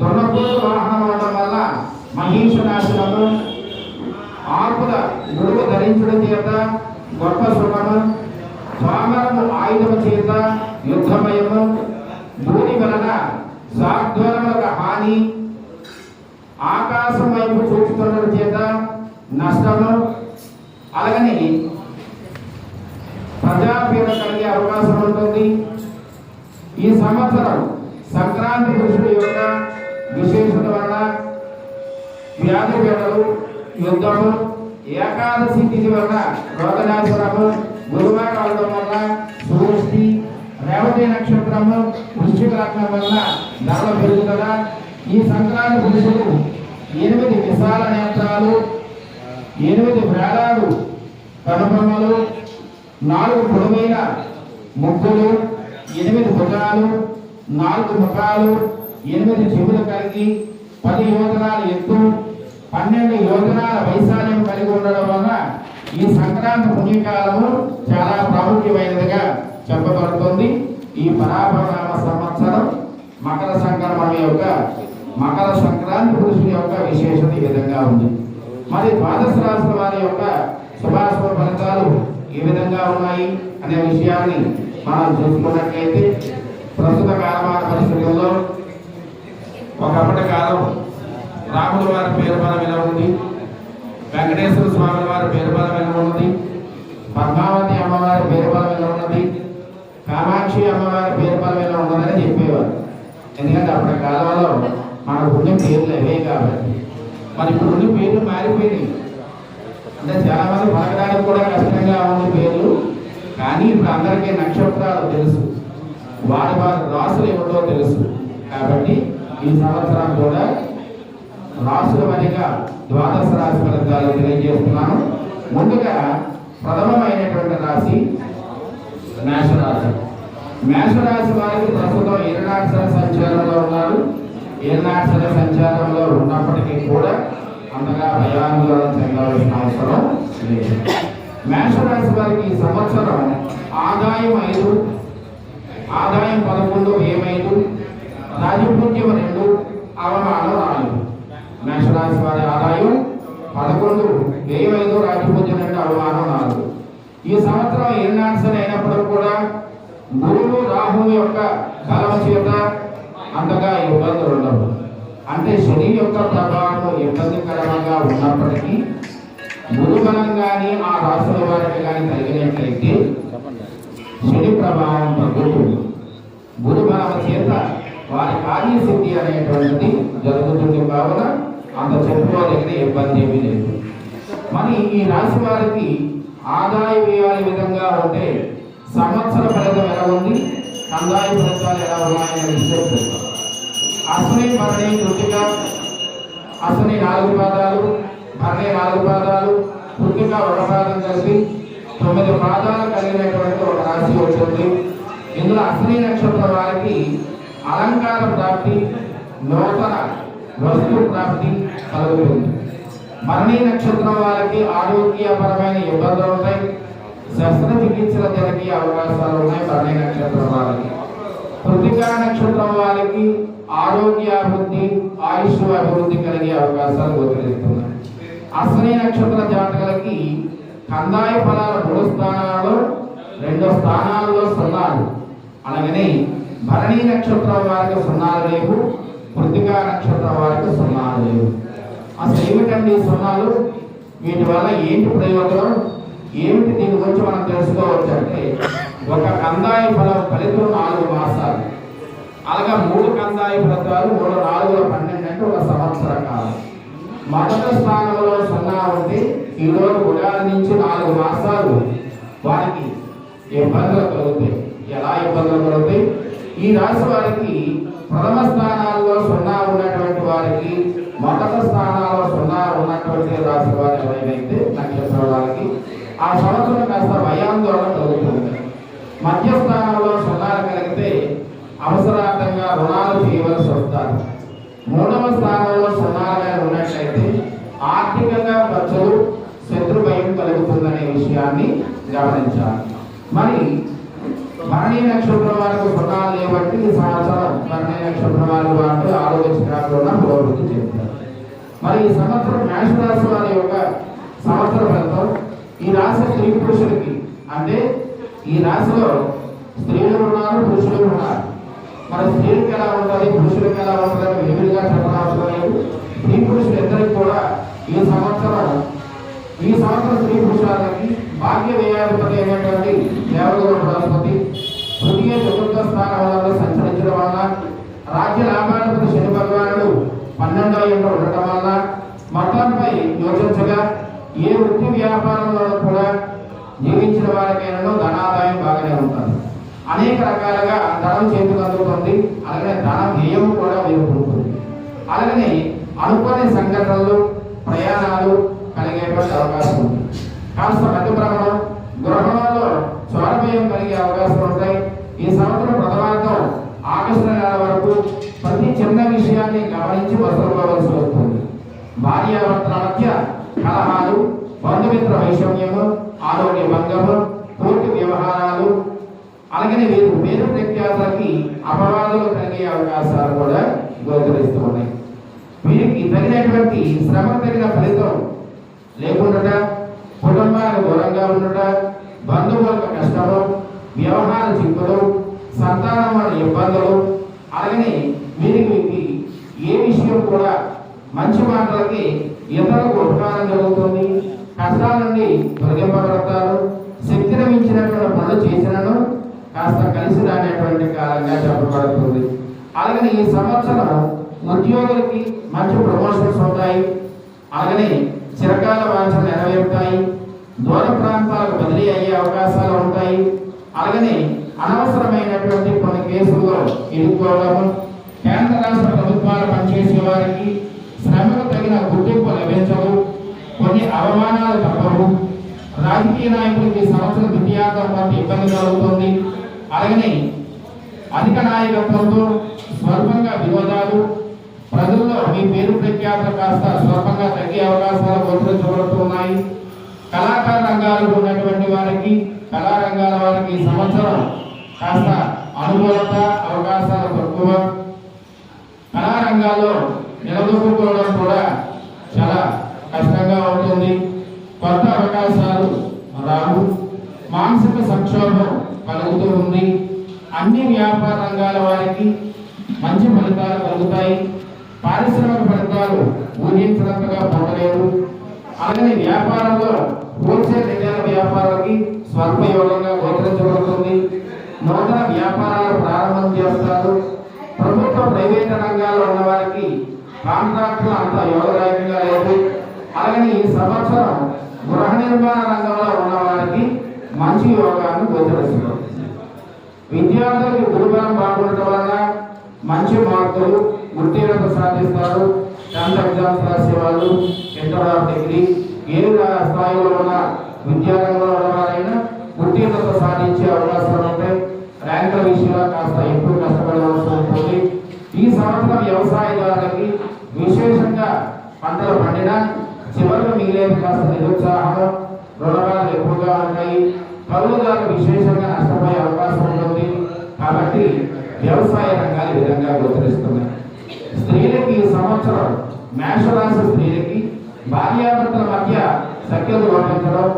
దొండపూలు వాహనం అవడం వల్ల మహీష నాశనము, ఆకుల గుడుగు ధరించడం చేత గొప్ప శుభము, స్వామరము ఆయుధము చేత యుద్ధమయము, భూమి వలన సాధ్వరములకు హాని, ఆకాశం వైపు చూపుతుండడం చేత నష్టము, అలాగని ప్రజాపీడ కలిగే అవకాశం ఉంటుంది. ఈ సంవత్సరం సంక్రాంతి పురుషుడి యొక్క విశేషత వలన వ్యాధి పీడలు, యుద్ధము, ఏకాదశి తిథి వలన రోగనాశనము, గురువారం అవడం వల్ల సృష్టి, రేవతి నక్షత్రము, వృశ్చిక లగ్నం వలన ధరల పెరుగుదల. ఈ సంక్రాంతి పురుషుడు 8 విశాల నేత్రాలు, 8 వేలాడు కనుబొమ్మలు, 4 పొడవైన ముక్కులు, 8 భుజాలు, 4 ముఖాలు, 8 చెవులు కలిగి 10 యోజనాల ఎత్తు, 12 యోజనాల వైశాల్యం కలిగి ఉండడం వలన ఈ సంక్రాంతి పుణ్యకాలము చాలా ప్రాముఖ్యమైనదిగా చెప్పబడుతుంది. ఈ పరాభవనామ సంవత్సరం మకర సంక్రమణ యొక్క మకర సంక్రాంతి పురుషుని యొక్క విశేషత ఈ విధంగా ఉంది. మరి ద్వాదశ రాశుల వారి యొక్క శుభాశుభ ఫలితాలు ఏ విధంగా ఉన్నాయి అనే విషయాన్ని మనం చూసుకున్నట్లయితే, ప్రస్తుత కాలమాన పరిస్థితుల్లో ఒకప్పటి కాలం రాముల వారి పేరు బలం ఎలా ఉంది, వెంకటేశ్వర స్వామి వారి పేరు బలం ఎలా ఉన్నది, పద్మావతి అమ్మవారి పేరు బలం ఎలా ఉన్నది, కామాక్షి అమ్మవారి పేరు బలం ఎలా ఉన్నదని చెప్పేవారు. ఎందుకంటే అప్పటి కాలంలో మన పుణ్యం పేర్లు అవే కాబట్టి. మరి ఇప్పుడు పేర్లు మారిపోయినాయి. అంటే చాలా మంది పలకడానికి కూడా కష్టంగా ఉంది పేర్లు. కానీ ఇప్పుడు అందరికీ నక్షత్రాలు తెలుసు, వారి రాసులు ఏమిటో తెలుసు. కాబట్టి ఈ సంవత్సరం కూడా రాసుల వారిగా ద్వాదశ రాశి ఫలితాలు తెలియజేస్తున్నాను. ముందుగా ప్రథమమైనటువంటి రాశి మేషరాశి. మేషరాశి వారికి ప్రస్తుతం ఏనాక్షర సంచారంలో ఉన్నారు. ఏనాక్షర సంచారంలో ఉన్నప్పటికీ కూడా అంతగా భయాందోళన చెందాల్సిన అవసరం లేదు. మేషరాశి వారికి ఈ సంవత్సరం ఆదాయం 5, ఆదాయం 11, వ్యయం 5, రాజపూజ్యం 2, అవమానం 4. మేషరాశి వారి ఆదాయం 11, వ్యయం 5, రాజపూజ్యం 2, అవమానం 4. ఈ సంవత్సరం ఏనాక్షర అయినప్పుడు కూడా గురువు రాహువు యొక్క బలం చేత అంతగా ఇబ్బందులు ఉండవు. అంటే శని యొక్క ప్రభావం ఇబ్బందికరంగా ఉన్నప్పటికీ గురు బలం కానీ ఆ రాశుల వారికి కానీ కలిగినట్లయితే శని ప్రభావం తగ్గుతుంది. గురు బలం చేత వారి కార్యసిద్ధి అనేటువంటిది జరుగుతుంది. కావున అంత చెప్పుకోదగిన ఇబ్బంది ఏమీ లేదు. మరి ఈ రాశి వారికి ఆదాయ వ్యయాల విధంగా ఉంటే సంవత్సర ఫలితం ఎలా ఉంది, కందాయ ఫలితాలు ఎలా ఉన్నాయని విశ్లేషిస్తాం. అశ్విని, భరణి, కృతిక, అశ్విని 4 పాదాలు, భరణి 4 పాదాలు, కృతిక 1 పాదం కలిపి 9 పాదాలు కలిగినటువంటి ఒక రాశి వచ్చింది. ఇందులో అశ్విని నక్షత్రం వారికి అలంకార ప్రాప్తి, నూతన వస్తు ప్రాప్తి కలుగుతుంది. భరణి నక్షత్రం వారికి ఆరోగ్యపరమైన ఇబ్బందులు ఉంటాయి, శస్త్రచికిత్సలు జరిగే అవకాశాలు ఉన్నాయి. భరణి నక్షత్రం వారికి. కృతికా నక్షత్రం వారికి ఆరోగ్యాభివృద్ధి, ఆయుష్ అభివృద్ధి కలిగే అవకాశాలు గోచరిస్తున్నాయి. అశ్విని నక్షత్ర జాతకులకి కందాయ ఫలాల 3 స్థానాల్లో 2 స్థానాల్లో 0. అలాగనే భరణి నక్షత్రం వారికి 0 లేవు, కృతికా నక్షత్రం వారికి 0 లేవు. అసలు ఏమిటండి 0? వీటి వల్ల ఏంటి ప్రయోజనం, ఏమిటి దీని గురించి మనం తెలుసుకోవచ్చు అంటే, ఒక కందాయ ఫలితం 4 మాసాలు, అలాగా 3 కందాయ ఫలితాలు 3, 4, 12 అంటే ఒక సంవత్సర కాలం. మొదటి స్థానంలో 0 ఉంటే ఈరోజు ఉగాది నుంచి 4 మాసాలు వారికి ఇబ్బందులు కలుగుతాయి. ఎలా ఇబ్బందులు కలుగుతాయి? ఈ రాశి వారికి ప్రథమ స్థానాల్లో 0 ఉన్నటువంటి వారికి, మొదటి స్థానాల్లో 0 ఉన్నటువంటి రాశి వారి ఎవరైతే నక్షత్రం వారికి ఆ సంవత్సరం కాస్త భయాందోళన కలుగుతుంది. మధ్యస్థానంలో 0 కలిగితే అవసరార్థంగా రుణాలు చేయవలసి వస్తారు. 3వ స్థానంలో 0 ఉన్నట్లయితే ఆర్థికంగా ఖర్చులు, శత్రు భయం కలుగుతుందనే విషయాన్ని గమనించాలి. మరి భరణి నక్షత్రం వారికి 0 లేబట్టి ఈ సంవత్సరం భరణి నక్షత్రం వారు ఆరోగ్య చికాకులను పురోభివృద్ధి చేస్తారు. మరి ఈ సంవత్సరం మేషరాశి వారి యొక్క సంవత్సర ఫలితం ఈ రాశి స్త్రీ పురుషులకి, అంటే ఈ రాశిలో స్త్రీలు ఉన్నారు, పురుషులు ఉన్నారు. మరి స్త్రీలకు ఎలా ఉంటుంది, పురుషులకు ఎలా ఉంటుందని విడివిడిగా చెప్పనవసరం లేదు. స్త్రీ పురుషులు ఇద్దరికి కూడా ఈ సంవత్సరం స్త్రీ పురుషులకి భాగ్య వ్యయాధిపతి అయినటువంటి దేవగురు బృహస్పతి తృతీయ చతుర్థ స్థానంలో సంచరించడం వల్ల, రాజ్య లాభాధిపతి శని భగవానుడు 12వ ఇంట్లో ఉండటం వల్ల మొత్తంపై యోచించగా ఏ వృత్తి వ్యాపారంలో కూడా జీవించిన వారికైనా ధనాదాయం బాగానే ఉంటుంది. అనేక రకాలుగా ధనం చేతికి అందుతుంది. అలాగే ధన వ్యయం కూడా వేరుకుంటుంది. అలాగనే అనుకోని సంఘటనలు, ప్రయాణాలు కలిగేటువంటి అవకాశం ఉంది. కాస్త మధ్య భ్రమణం, గృహంలో స్వరభయం కలిగే అవకాశం ఉంటాయి. ఈ సంవత్సరం ప్రథమార్థం ఆగస్టు నెల వరకు ప్రతి చిన్న విషయాన్ని గమనించి వసూలుకోవాల్సి వస్తుంది. భార్యాభర్తల మధ్య కలహాలు, బంధుమిత్ర వైషమ్యము, ఆరోగ్య భంగము, కోర్టు వ్యవహారాలు, అలాగే వేరు ప్రఖ్యాతలకి అపవాదులు కలిగే అవకాశాలు కూడా గోచరిస్తూ ఉన్నాయి. వీరికి తగినటువంటి శ్రమ తగిన ఫలితం లేకుండా, కుటుంబానికి దూరంగా ఉండట, బంధువులకు కష్టము, వ్యవహార చిక్కులు, సంతానం వల్ల ఇబ్బందులు, అలాగే వీరికి ఏ విషయం కూడా మంచి మాటలకి ఇతరులకు ఉపకారం జరుగుతుంది, కష్టాల నుండి తొలగింపబడతారు, శక్తిని మించినటువంటి పనులు చేసినను కాస్త కలిసి రానేటువంటి కాలంగా చెప్పబడుతుంది. అలాగే ఈ సంవత్సరం ఉద్యోగులకి మంచి ప్రమోషన్స్ ఉంటాయి, అలాగనే చిరకాల వాంఛలు నెరవేరుతాయి, దూర ప్రాంతాలకు బదిలీ అయ్యే అవకాశాలు ఉంటాయి, అలాగనే అనవసరమైనటువంటి కొన్ని కేసుల్లో ఇరుక్కోవడము, కేంద్ర రాష్ట్ర ప్రభుత్వాలు పనిచేసే వారికి శ్రమకు తగిన గుర్తింపు లభించవు, కొన్ని అవమానాలు తప్పవు, రాజకీయ నాయకులకి సంవత్సరం ద్వితీయార్థం కొంత ఇబ్బంది కలుగుతుంది, అలాగనే అధిక నాయకత్వంతో స్వల్పంగా విరోధాలు, ప్రజల్లో మీ పేరు ప్రఖ్యాతులు కాస్త స్వల్పంగా తగ్గే అవకాశాలు గోచరించబడుతున్నాయి. కళాకార రంగాల్లో ఉన్నటువంటి వారికి, కళారంగాల వారికి ఈ సంవత్సరం కాస్త అనుకూలత, అవకాశాలు తక్కువ. కళారంగాల్లో నిలదొక్కుకోవడం కూడా చాలా కష్టంగా ఉంటుంది. కొత్త అవకాశాలు రావు, మానసిక సంక్షోభం కలుగుతూ ఉంది. అన్ని వ్యాపార రంగాల వారికి మంచి ఫలితాలు కలుగుతాయి. పారిశ్రామిక ఫలితాలు ఊహించినంతగా పొందలేదు. అలాగే వ్యాపారంలో హోల్సేల్ రిటైల్ వ్యాపారాలకి స్వల్ప యోగంగా గోచరించబడుతుంది. నూతన వ్యాపారాలు ప్రారంభం చేస్తారు. ప్రభుత్వ ప్రైవేట్ రంగాల్లో ఉన్న వారికి కాంట్రాక్టులు అంత యోగదాయకంగా లేదు. అలాగే ఈ సంవత్సరం గృహ నిర్మాణ రంగంలో ఉన్న వారికి మంచి యోగాన్ని గోచరిస్తుంది. విద్యార్థులకు గురుబలం బాగుండటం వల్ల మంచి మార్కులు, ఉత్తీర్ణత సాధిస్తారు. 10th ఎగ్జామ్స్ రాసేవాళ్ళు, ఇంటర్ డిగ్రీ ఏ స్థాయిలో ఉన్న విద్యారంగంలో ఉన్నవారైనా ఉత్తీర్ణత సాధించే అవకాశాలు ఉంటాయి. ర్యాంకుల విషయంలో కాస్త ఎక్కువ కష్టపడవలసి ఉంటుంది. ఈ సంవత్సరం వ్యవసాయదారులకి విశేషంగా పంటలు పండినా చివరికి మిగిలేది కాస్త నిరుత్సాహం, రుణాలు ఎక్కువగా ఉంటాయి. కౌలుదారులు విశేషంగా నష్టపోయే అవకాశం ఉంటుంది. కాబట్టి వ్యవసాయ రంగాలు ఈ విధంగా గోచరిస్తున్నాయి. స్త్రీలకి ఈ సంవత్సరం మేషరాశి స్త్రీలకి భార్యాభర్తల మధ్య సఖ్యత లోపించడం,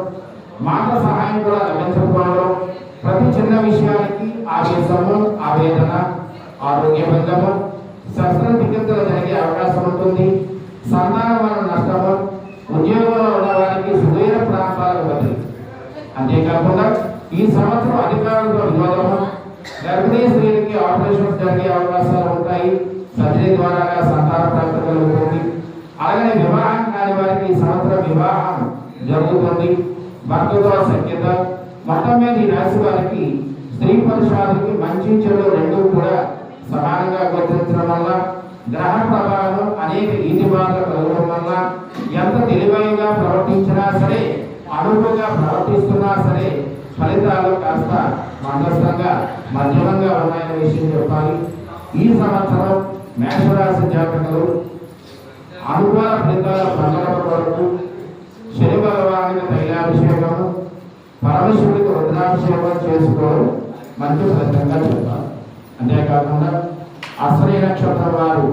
మాట సహాయం కూడా లభించకపోవడం, ప్రతి చిన్న విషయానికి ఆవేశము, ఆవేదన, ఆరోగ్య భంగము, శస్త్రచికిత్సలు జరిగే అవకాశం ఉంటుంది. సంతానం వల్ల నష్టము, ఉద్యోగంలో ఉన్న వారికి సుదూర ప్రాంతాలకు బదిలీ. అంతేకాకుండా ఈ సంవత్సరం అధికారులతో విరోధము, గర్భిణీ స్త్రీలకి ఆపరేషన్స్ జరిగే అవకాశాలు ఉంటాయి. సర్జరీ ద్వారా సంతాన ప్రాప్తి కలుగుతుంది. అలాగే వివాహం కాని వారికి ఈ సంవత్సరం వివాహం జరుగుతుంది. భర్తతో సఖ్యత. మొత్తం మీద ఈ రాశి వారికి స్త్రీ పురుషాదులకి మంచి చెడు రెండు కూడా సమానంగా గోచరించడం వల్ల, గ్రహ ప్రభావం అనేక ఈతి బాధలు కలగడం వల్ల ఎంత తెలివైగా ప్రవర్తించినా సరే, అనువుగా ప్రవర్తిస్తున్నా సరే ఫలితాలు కాస్త మందస్థంగా, మధ్యమంగా ఉన్నాయనే విషయం చెప్పాలి. ఈ సంవత్సరం మేషరాశి జాతకులు అనుకూల ఫలితాల పొందడం కొరకు శని భగవానికి తైలాభిషేకము, పరమశివుడికి రుద్రాభిషేకం చేసుకోవడం మంచి ఫలితంగా చెప్పాలి. అంతేకాకుండా అశ్విని నక్షత్రం వారు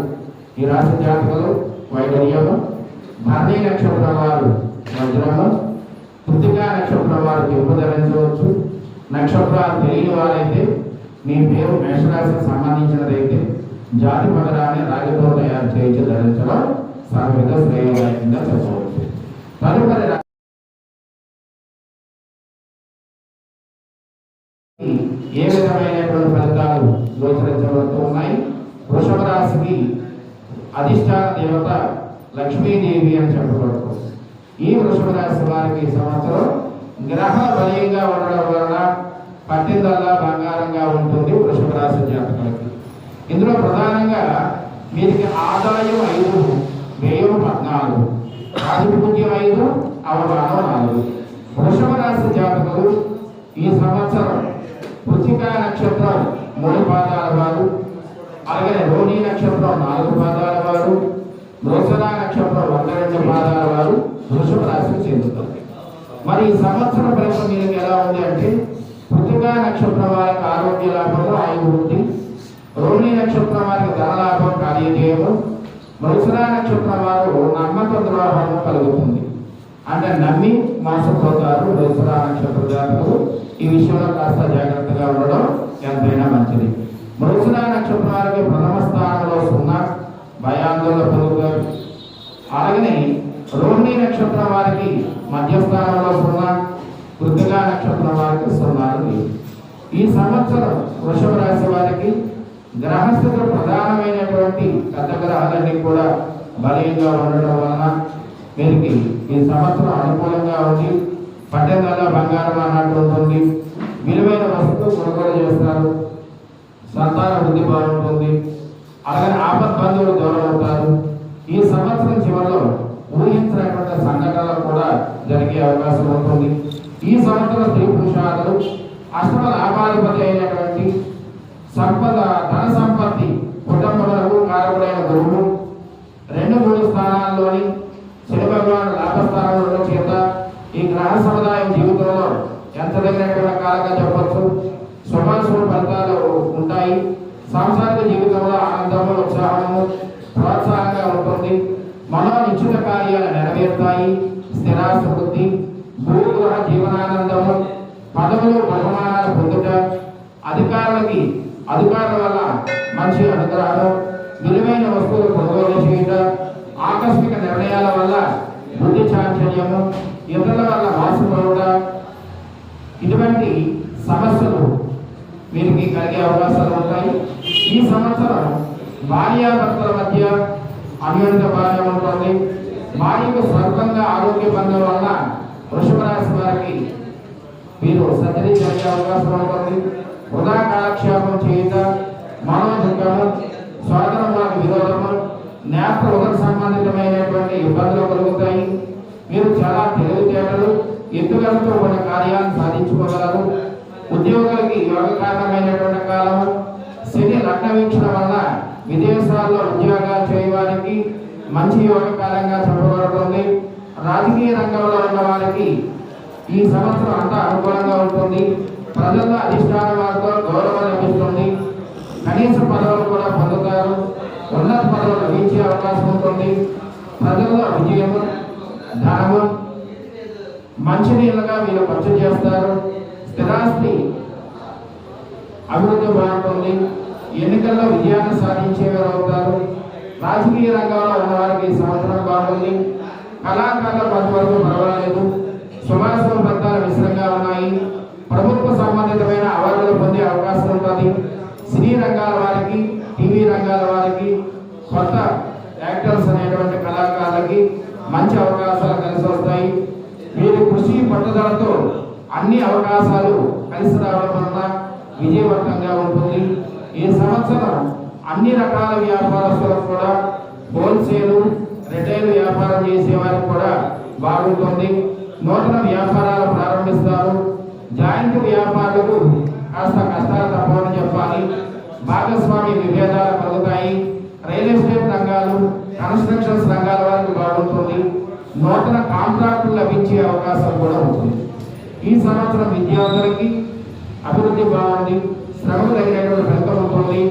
ఈ రాశి జాతకులు వైడర్యము, భరణి నక్షత్రం వారు వజ్రము, కృతికా నక్షత్రం వారు తెలుపు ధరించవచ్చు. నక్షత్రాలు తెలియని వారైతే మీ పేరు మేషరాశికి సంబంధించినదైతే జాతి పగడాన్ని రాగితో తయారు చేయించి ధరించడం సర్వవిధ శ్రేయదాయకంగా చెప్పవచ్చు. తదుపరి ఏ విధమైనటువంటి ఫలితాలు గోచరించబడుతూ ఉన్నాయి? వృషభ రాశికి అధిష్టాన దేవత లక్ష్మీదేవి అని చెప్పబడుతుంది. ఈ వృషభ రాశి వారికి ఈ సంవత్సరం గ్రహ బలీయంగా ఉండడం వలన పట్టిందల్లా బంగారంగా ఉంటుంది. వృషభ రాశి జాతకులకి ఇందులో ప్రధానంగా వీరికి ఆదాయం 5, వ్యయం 14, ఆధిపత్యం 5, అవమానం 4. వృషభ రాశి జాతకులు ఈ సంవత్సరం కృతికా నక్షత్రం 3 పాదాల వారు, అలాగే రోహిణి నక్షత్రం 4 పాదాల వారు, మృగశిర నక్షత్రం 1, 2 పాదాల వారు వృషభ రాశికి చెందుతుంది. మరి ఈ సంవత్సరం ఫలితం మీకు ఎలా ఉంది అంటే, కృతికా నక్షత్రం వారికి ఆరోగ్య లాభంలో ఆయుర్వృద్ధి, రోహిణి నక్షత్రం వారికి ధనలాభం, కార్యజయము, మృగశిర నక్షత్రం వారు నమ్మక ద్రోహము కలుగుతుంది. అంటే నమ్మి మోసపోతారు మృగశిర నక్షత్ర జాతకులు. ఈ విషయంలో కాస్త జాగ్రత్తగా ఉండడం ఎంతైనా మంచిది. మృగశిర నక్షత్రం వారికి ప్రథమ స్థానంలో 0, భయాందోళన పొందుతారు. అలాగనే రోహిణి నక్షత్రం వారికి మధ్యస్థానంలో 0, కృతికా నక్షత్రం వారికి 0 లేదు. ఈ సంవత్సరం వృషభ రాశి వారికి గ్రహస్థితులు ప్రధానమైనటువంటి పెద్ద గ్రహాలన్నీ కూడా బలంగా ఉండడం వలన వీరికి ఈ సంవత్సరం అనుకూలంగా ఉంది. పట్టెదల్లా బంగారం అన్నట్టు ఉంటుంది. విలువైన వస్తువులు కొనుగోలు చేస్తారు. సంతాన వృద్ధి బాగుంటుంది. అలాగే ఆపద్బంధువులు దూరం అవుతారు. ఈ సంవత్సరం చివరిలో ఊహించినటువంటి సంఘటనలు కూడా జరిగే అవకాశం ఉంటుంది. ఈ సంవత్సరం స్త్రీ పురుషాదులు అష్టమ లాభాధిపతి అయినటువంటి సంపద ధన సంపత్తి కుటుంబములకు కారకుడైన గురువు 2-3 స్థానాల్లోని శని భగవాను లాభస్థానంలో ఉండడం చేత ఈ గ్రహ సముదాయం జీవితంలో ఎంత తగినటువంటి కాలంగా చెప్పచ్చు. శుభాశుభ ఫలితాలు ఉంటాయి. సాంసారిక జీవితంలో ఆనందము, ఉత్సాహము, ప్రోత్సాహంగా ఉంటుంది. మనోనిశ్చిత కార్యాలు నెరవేరుతాయి. స్థిరాస్తి, భూగృహ జీవనానందము, పదవులు బహుమానాలు పొందుట, అధికారుల వల్ల మంచి అనుగ్రహం, విలువైన వస్తువులు కొనుగోలు చేయుట, ఆకస్మిక నిర్ణయాల వల్ల బుద్ధి చాంచల్యము, ఇతరుల వల్ల మోసపోవుట, ఇటువంటి సమస్యలు వీరికి కలిగే అవకాశాలు ఉంటాయి. ఈ సంవత్సరం భార్యాభర్తల మధ్య అన్యోన్యత బాగా ఉంటుంది. భార్యకు స్వల్పంగా ఆరోగ్య బంధం వల్ల వృషభ రాశి వారికి వీరు సర్జరీ జరిగే అవకాశం ఉంటుంది. వృధా కాలక్షేపం చేయుట, మనోదుఖము, సోదరులకు విరోధము, నేత్ర ఉదర సంబంధితమైనటువంటి ఇబ్బందులు కలుగుతాయి. మీరు చాలా తెలివితేటలు, ఎత్తుగలతో ఉన్న కార్యాలను సాధించుకోగలరు. ఉద్యోగులకి యోగకారణమైనటువంటి కాలము. శని లగ్న వీక్షణ వల్ల విదేశాల్లో ఉద్యోగాలు చేయడానికి మంచి యోగకాలంగా చెప్పబడుతుంది. రాజకీయ రంగంలో ఉన్న వారికి ఈ సంవత్సరం అంతా అనుకూలంగా ఉంటుంది. ప్రజల అధిష్టాన వారితో గౌరవం లభిస్తుంది. కనీస పదవులు కూడా పొందుతారు. ఉన్నత పదవులు లభించే అవకాశం ఉంటుంది. ప్రజల్లో విజయము, ధనము, మంచినీళ్ళగా వీళ్ళు ఖర్చు చేస్తారు. స్థిరాస్తి అభివృద్ధి బాగుంటుంది. ఎన్నికల్లో విజయాన్ని సాధించేవారు అవుతారు. రాజకీయ రంగంలో ఉన్న వారికి ఈ సంవత్సరం బాగుంది. కళాకారుల కొంతవరకు పర్వాలేదు. శుభాశుభ ఫలితాలు మిశ్రంగా ఉన్నాయి. ప్రభుత్వ సంబంధితమైన అవార్డులు పొందే అవకాశం ఉంటుంది. సినీ రంగాల వారికి, టీవీ రంగాల వారికి, కొత్త యాక్టర్స్ అనేటువంటి కళాకారులకి మంచి అవకాశాలు కలిసి వస్తాయి. వీరి కృషి పట్టుదలతో అన్ని అవకాశాలు కలిసి రావడం వలన విజయవంతంగా ఉంటుంది. ఈ సంవత్సరం అన్ని రకాల వ్యాపారస్తులకు కూడా, హోల్సేల్, రిటైల్ వ్యాపారం చేసే వారికి కూడా బాగుంటుంది. నూతన వ్యాపారాలు ప్రారంభిస్తారు. జాయింట్ వ్యాపారులకు కాస్త కష్టాలు తప్పవని చెప్పాలి. భాగస్వామి విభేదాలు కలుగుతాయి. రియల్ ఎస్టేట్ రంగాలు, కన్స్ట్రక్షన్స్ రంగాల వారికి బాగుంటుంది. నూతన కాంట్రాక్టులు లభించే అవకాశం కూడా ఉంటుంది. ఈ సంవత్సరం విద్యార్థులకి అభివృద్ధి బాగుంది. శ్రమకు తగినటువంటి ఫలితం ఉంటుంది.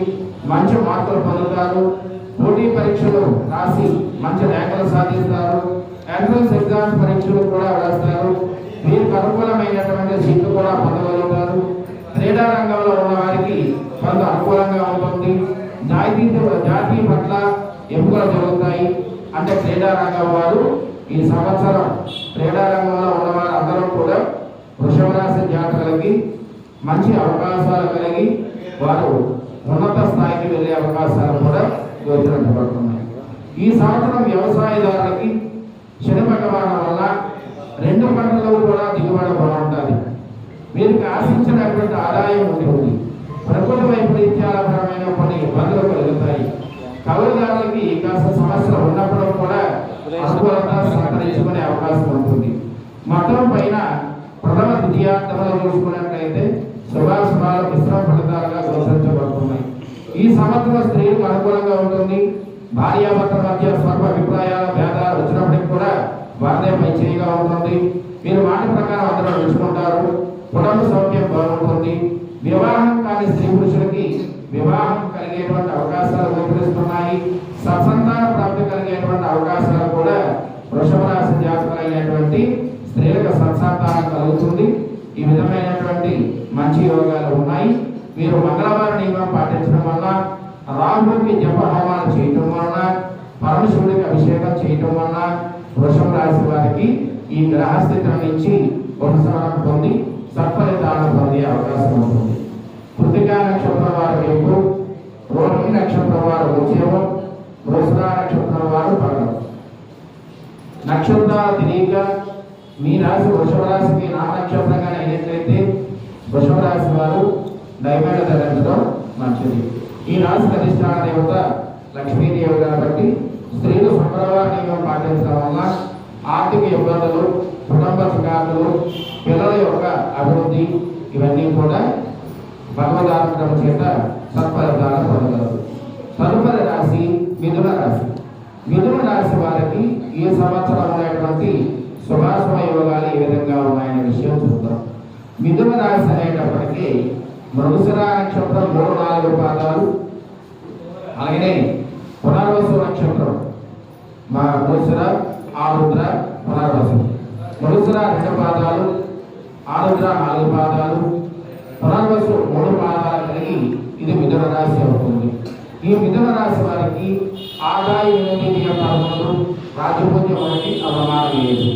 మంచి మార్కులు పొందుతారు. పోటీ పరీక్షలు రాసి మంచి ర్యాంకులు సాధిస్తారు. ఎంట్రన్స్ ఎగ్జామ్స్ పరీక్షలు కూడా వేస్తారు. వీరికి అనుకూలమైనటువంటి సీట్లు కూడా పొందగలుగుతారు. క్రీడా రంగంలో ఉన్న వారికి కొంత అనుకూలంగా ఉంటుంది. జాతీయ పట్ల ఎంపికలు జరుగుతాయి. అంటే క్రీడా రంగం వారు ఈ సంవత్సరం క్రీడా రంగంలో ఉన్నవారు అందరూ కూడా వృషభ రాశి జాతకులకి మంచి అవకాశాలు కలిగి వారు ఉన్నత స్థాయికి వెళ్ళే అవకాశాలు కూడా గోచరించబడుతున్నాయి. ఈ సంవత్సరం వ్యవసాయదారులకి శని భగవాన్ వల్ల 2 పంటలు కూడా దిగుబడి బాగుంటుంది. వీరికి ఆశించినటువంటి ఆదాయం ఉంటుంది. ప్రకృతి వైపరీత్యాలపరమైన కొన్ని ఇబ్బందులు కలుగుతాయి. కౌలుదారులకి కాస్త సమస్యలు ఉన్నప్పుడు కూడా అనుకూలంగా సహకరించుకునే అవకాశం ఉంటుంది. మొత్తం పైన ప్రథమ ద్వితీయార్థంలో చూసుకున్నట్లయితే శుభాశుభాలు మిశ్రమ ఫలితాలుగా గోచరించబడుతున్నాయి. ఈ సంవత్సరం స్త్రీలకు అనుకూలంగా ఉంటుంది. భార్యాభర్తల మధ్య స్వల్ప అభిప్రాయాల భేదాలు వచ్చినప్పటికీ కూడా వారిదే పైచేయిగా ఉంటుంది. మీరు మాట ప్రకారం అందరూ నడుచుకుంటారు. కుటుంబ సౌఖ్యం బాగుంటుంది. వివాహం కాని స్త్రీ పురుషులకి వివాహం కలిగేటువంటి అవకాశాలు గోచరిస్తున్నాయి. సత్సంతాన ప్రాప్తి కలిగేటువంటి అవకాశాలు కూడా వృషభ రాశి జాతకులైనటువంటి స్త్రీలకు సత్సంతానం కలుగుతుంది. ఈ విధమైనటువంటి మంచి యోగాలు ఉన్నాయి. మీరు మంగళవారం నియమం పాటించడం వల్ల, రాహుకి జప హోమాలు చేయటం వలన, పరమశివుడికి అభిషేకం చేయటం వలన వృషభ రాశి వారికి ఈ గ్రహస్థితుల నుంచి ఉపశమనం పొంది సత్ఫలితాలను పొందే అవకాశం ఉంటుంది. కృతికా నక్షత్రం వారు రేపు, రోహిణి నక్షత్రం వారు ఉద్యమం, వృషభ నక్షత్రం వారు పగడం. నక్షత్రాలు తెలియక మీ రాశి వృషభ రాశికి నా నక్షత్రంగా అయినట్లయితే వృషభ రాశి వారు దైవాన్ని ధరించడం మంచిది. ఈ రాశి అధిష్టాన దేవత లక్ష్మీదేవి కాబట్టి స్త్రీలు శుక్రవార నియమం పాటించడం వల్ల ఆర్థిక ఇబ్బందులు, కుటుంబ చికాకులు, పిల్లల యొక్క అభివృద్ధి ఇవన్నీ కూడా భగవదానుగ్రహం చేత సత్ఫలితాలను పొందగలరు. తదుపరి రాశి మిథున రాశి. మిథున రాశి వారికి ఈ సంవత్సరం ఉన్నటువంటి శుభాశుభ యోగాలు ఏ విధంగా ఉన్నాయనే విషయం చూద్దాం. మిథున రాశి అనేటప్పటికీ మృగశిర నక్షత్రం 3-4 పాదాలు, అలాగే పునర్వసు నక్షత్రం మా మృగశిర, ఆరుద్ర, పునర్వసు. మృగశిర 2 పాదాలు, ఆరుద్ర 4 పాదాలు, పునర్వసు 3 పాదాలు కలిగి ఇది మిథున రాశి అవుతుంది. ఈ మిథున రాశి వారికి ఆదాయ 8 రాజపూజ్యం ఒకటి అవమానం లేదు.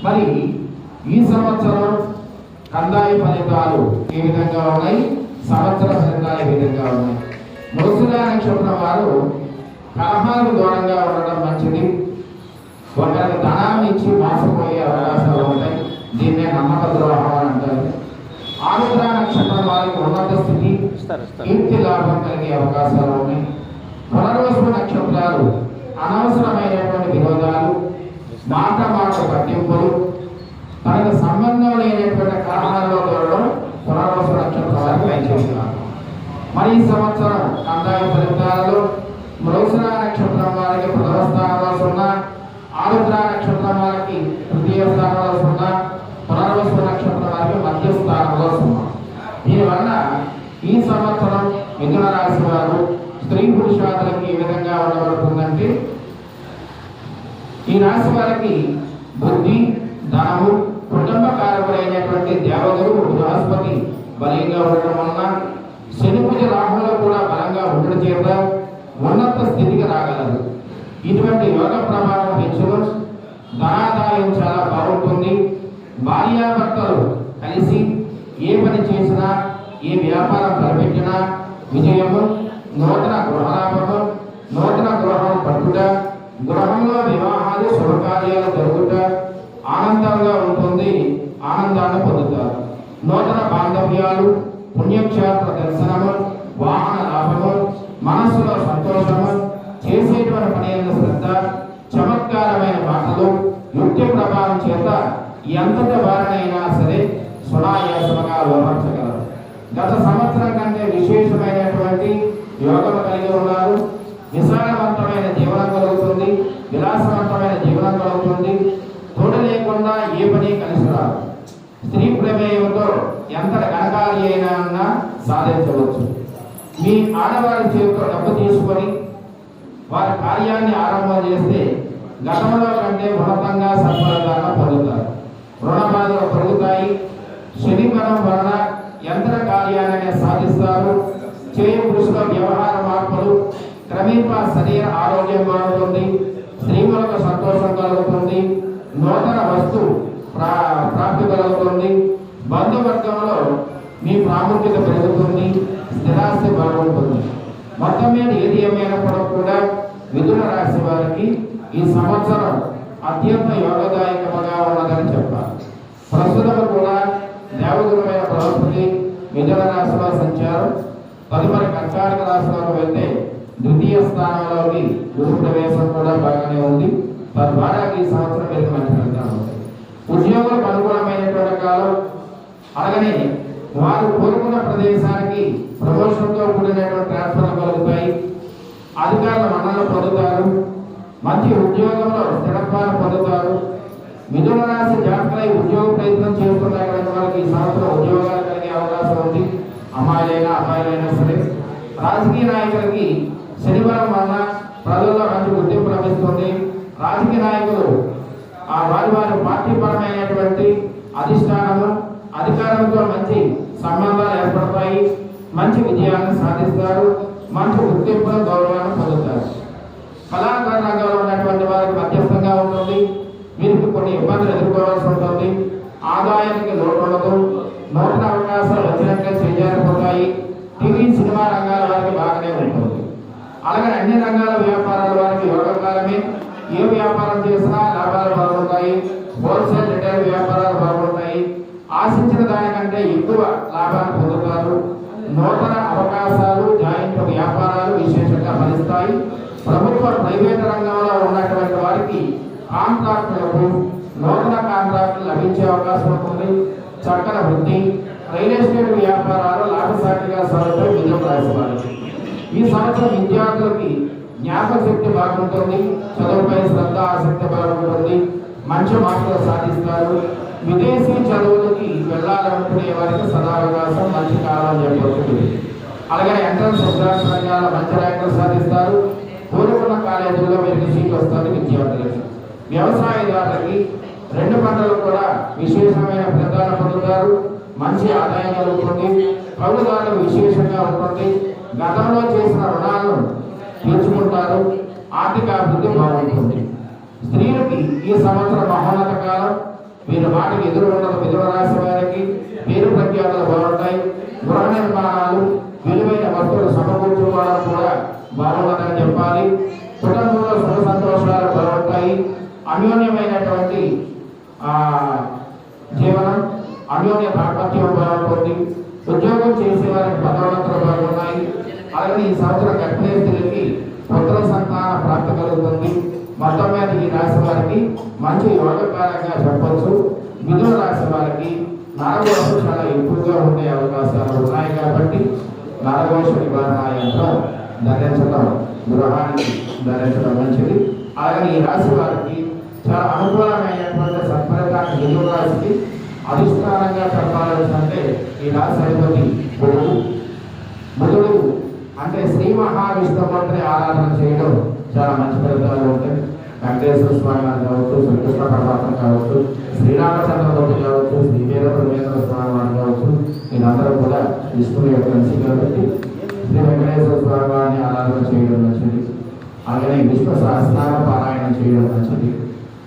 మరి ఈ సంవత్సరం కందాయ ఫలితాలు ఏ విధంగా ఉన్నాయి, సంవత్సర ఫలితాలు ఏ విధంగా ఉన్నాయి. మృగశిర నక్షత్రం వారు కలహాలకు దూరంగా ఉండడం మంచిది. ఒకరికి ధనాన్ని ఇచ్చి మోసపోయే అవకాశాలు ఉంటాయి. దీన్నే నమ్మక ద్రోహం అని అంటారు. ఆరుద్ర నక్షత్రం వారికి ఉన్నత స్థితి, కీర్తి లాభం కలిగే అవకాశాలు ఉన్నాయి. పునర్వసు నక్షత్రాలు అనవసరమైనటువంటి విరోధాలు, మాట పట్టింపులు, తనకు సంబంధం లేనటువంటి కారణాల్లో దూరడం పునర్వసు నక్షత్రం వారికి పనిచేస్తున్నారు. మరి ఈ సంవత్సరం కందాయ ఫలితాలలో మృగశిర నక్షత్రం వారికి ప్రథమ స్థానంలో 0, ఆరుద్ర నక్షత్రం వారికి తృతీయ స్థానంలో 0, పునర్వసు నక్షత్రం వారికి మధ్య స్థానంలో 0. దీనివల్ల ఈ సంవత్సరం మిథున రాశి వారు స్త్రీ పురుషాదులకి ఏ విధంగా ఉండబడుతుందంటే, ఈ రాశి వారికి బుద్ధి, ధనము, కుటుంబ కారకుడైనటువంటి దేవగురు బృహస్పతి బలంగా ఉండటం వలన శని పూజ రాహులో కూడా బలంగా ఉండడం చేత ఉన్నత స్థితికి రాగలరు. ఇటువంటి యోగ ప్రభావం పెంచును. ధనాదాయం చాలా బాగుంటుంది. భార్యాభర్తలు కలిసి ఏ పని చేసినా, ఏ వ్యాపారం తలపెట్టినా విజయము, నూతన గృహలాభము, నూతన గృహం పట్టుట, గృహంలో వివాహాలు శుభకార్యాలు జరుగుట ఆనందంగా ఉంటుంది. ఆనందాన్ని పొందుతారు. నూతన బాంధవ్యాలు, పుణ్యక్షేత్ర దర్శనము, వాహన లాభము, మనస్సులో సంతోషము, చేసేటువంటి పని అయిన శ్రద్ధ, చమత్కారమైన మాటలు, యుక్తి ప్రభావం చేత ఎంతటి వారినైనా సరే సునాయాసంగా లోపరచగలరు. గత సంవత్సరం కంటే విశేషమైనటువంటి యోగము కలిగి ఉన్నారు. విశాలవంతమైన జీవనం కలుగుతుంది. విలాసవంతమైన జీవనం కలుగుతుంది. తోడు లేకుండా ఏ పని కలిసి రాదు. స్త్రీ ప్రమేయంతో ఎంతటి ఘనకార్య అయినా సాధించవచ్చు. మీ ఆడవారి చేతితో డబ్బు తీసుకొని వారి కార్యాన్ని ఆరంభం చేస్తే గతంలో కంటే ఉన్నతంగా సఫలతను పొందుతారు. రుణ బాధలు పెరుగుతాయి. శనికరం వలన యంత్ర కార్యాన్ని సాధిస్తారు. చేయ పురుషుల వ్యవహార మార్పులు, క్రమేపా శరీర ఆరోగ్యం బాగుంటుంది. స్త్రీలకు సంతోషం కలుగుతుంది. నూతన వస్తు ప్రాప్తి కలుగుతుంది. బంధువర్గంలో మీ ప్రాముఖ్యత పెరుగుతుంది. స్థిరాస్తి బాగుంటుంది. మొత్తం మీద ఏది ఏమైనప్పుడు కూడా మిథున రాశి వారికి ఈ సంవత్సరం అత్యంత యోగదాయకముగా ఉన్నదని చెప్పాలి. ప్రస్తుతం కూడా దేవగురుమైన బృహస్పతి మిథున రాశిలో సంచారం. తదుపరి కర్కాటక రాశిలోకి వెళ్తే ద్వితీయ స్థానంలోకి గురు ప్రవేశం కూడా బాగానే ఉంది. తద్వారా ఈ సంవత్సరం మీద మంచి ఫలితాలు ఉంటాయి. ఉద్యోగులకు అనుకూలమైనటువంటి కాలం. అలాగనే వారు కోరుకున్న ప్రదేశానికి ప్రమోషన్తో కూడినటువంటి ట్రాన్స్ఫర్లు కలుగుతాయి. అధికారుల మన్ననలు పొందుతారు. మంచి ఉద్యోగంలో స్థిరత్వాన్ని పొందుతారు. మిథున రాశి జాతకులై ఉద్యోగ ప్రయత్నం చేస్తున్న వాళ్ళకి ఈ సంవత్సరం ఉద్యోగాలు కలిగే అవకాశం ఉంది. అమ్మాయిలైనా అబ్బాయిలైనా సరే. రాజకీయ నాయకులకి శనివారం వలన ప్రజల్లో మంచి గుర్తింపు లభిస్తుంది. రాజకీయ నాయకులు వారి పార్టీ పరమైనటువంటి అధిష్టానము, అధికారంతో మంచి సంబంధాలు ఏర్పడతాయి. మంచి విజయాన్ని సాధిస్తారు. మంచి గుర్తింపును, గౌరవాన్ని పొందుతారు. కళాకారులు కొన్ని ఇబ్బందులు ఎదుర్కోవాల్సి ఉంటుంది. ఆదాయానికి లోటు ఉండదు. నూతన అవకాశాలు వచ్చినట్లే చేజారిపోతాయి. టీవీ సినిమా రంగాల వారికి బాగానే ఉంటుంది. అలాగే అన్ని రంగాల వ్యాపారాల వారికి యోగకాలమే. ఏ వ్యాపారం చేసినా లాభాలు బాగుంటాయి. హోల్సేల్ రిటైల్ వ్యాపారాలు బాగుంటాయి. ఆశించిన దానికంటే ఎక్కువ లాభాలు పొందుతారు. నూతన అవకాశాలు జాయింట్ వ్యాపారాలు విశేషంగా ఫలిస్తాయి. ప్రభుత్వ ప్రైవేట్ రంగంలో ఉన్నటువంటి వారికి కాంట్రాక్టులకు నూతన కాంట్రాక్టులు లభించే అవకాశం ఉంటుంది. చక్కని వృద్ధి. రియల్ ఎస్టేట్ వ్యాపారాలు లాభసాటిగా సాగుతాయి. మిథున రాశి వారికి ఈ సంవత్సరం విద్యార్థులకి జ్ఞాపక శక్తి బాగుంటుంది. చదువుపై శ్రద్ధ ఆసక్తి బాగుంటుంది. మంచి మార్కులు సాధిస్తారు. విదేశీ చదువులకి వెళ్ళాలనుకునే వారికి సదావకాశం, మంచి కాలం చెప్పబడుతుంది. అలాగే ఎంట్రన్స్ ఎగ్జామ్స్ రంగాల మంచి ర్యాంకులు సాధిస్తారు. కోరుకున్న కాలేజీల్లో వీరికి సీట్లు వస్తుంది. విద్యార్థులకి వ్యవసాయదారులకి 2 పంటలు కూడా విశేషమైన ఫలితాలు పొందుతారు. మంచి ఆదాయం కలుగుతుంది. కౌలుదారులకు విశేషంగా ఉంటుంది. గతంలో చేసిన రుణాలను తీర్చుకుంటారు. ఆర్థిక అభివృద్ధి బాగుంటుంది. స్త్రీలకి ఈ సంవత్సరం మహోన్నత కాలం. వీరి వాటికి ఎదురు ఉండదు. మిథున రాశి వారికి పేరు ప్రఖ్యాతులు బాగుంటాయి. గృహ నిర్మాణాలు, విలువైన వస్తువులు సమకూర్చుకోవడం కూడా బాగుంటుందని చెప్పాలి. కుటుంబంలో సుఖ సంతోషాలు బాగుంటాయి. అన్యోన్యమైనటువంటి జీవనం, అన్యోన్య దాంపత్యం బాగుంటుంది. ఉద్యోగం చేసే వారికి పదోన్నతులు బాగున్నాయి. అలాగే ఈ సంవత్సరం గర్భిణీ స్త్రీలకి పుత్ర సంతాన ప్రాప్తి కలుగుతుంది. మొత్తం మీద ఈ రాశి వారికి మంచి యోగకారంగా చెప్పవచ్చు. మిథున రాశి వారికి నరఘోషం చాలా ఎక్కువగా ఉండే అవకాశాలు ఉన్నాయి కాబట్టి నరఘోష నివారణ యంత్రం ధరించడం, గృహానికి ధరించడం మంచిది. అలాగే ఈ రాశి వారికి చాలా అనుకూలమైనటువంటి సత్ఫలితాన్ని మిథున రాశికి అధిష్టానంగా చెప్పాలంటే ఈ రాశి అధిపతి బుధుడు. బుధుడు అంటే శ్రీ మహావిష్ణుమూర్తిని ఆరాధన చేయడం చాలా మంచి ఫలితాలు ఉంటాయి. వెంకటేశ్వర స్వామి వారు కావచ్చు, శ్రీకృష్ణ పరమాత్మ కావచ్చు, శ్రీరామచంద్రమూర్తి కావచ్చు, శ్రీ వీరబ్రహ్మేంద్ర స్వామి వారు కావచ్చు, వీళ్ళందరూ కూడా విష్ణువు యొక్క మంచి కాబట్టి శ్రీ వెంకటేశ్వర స్వామి వారిని ఆరాధన చేయడం మంచిది. అలాగే విష్ణు సహస్రనామ పారాయణం చేయడం మంచిది.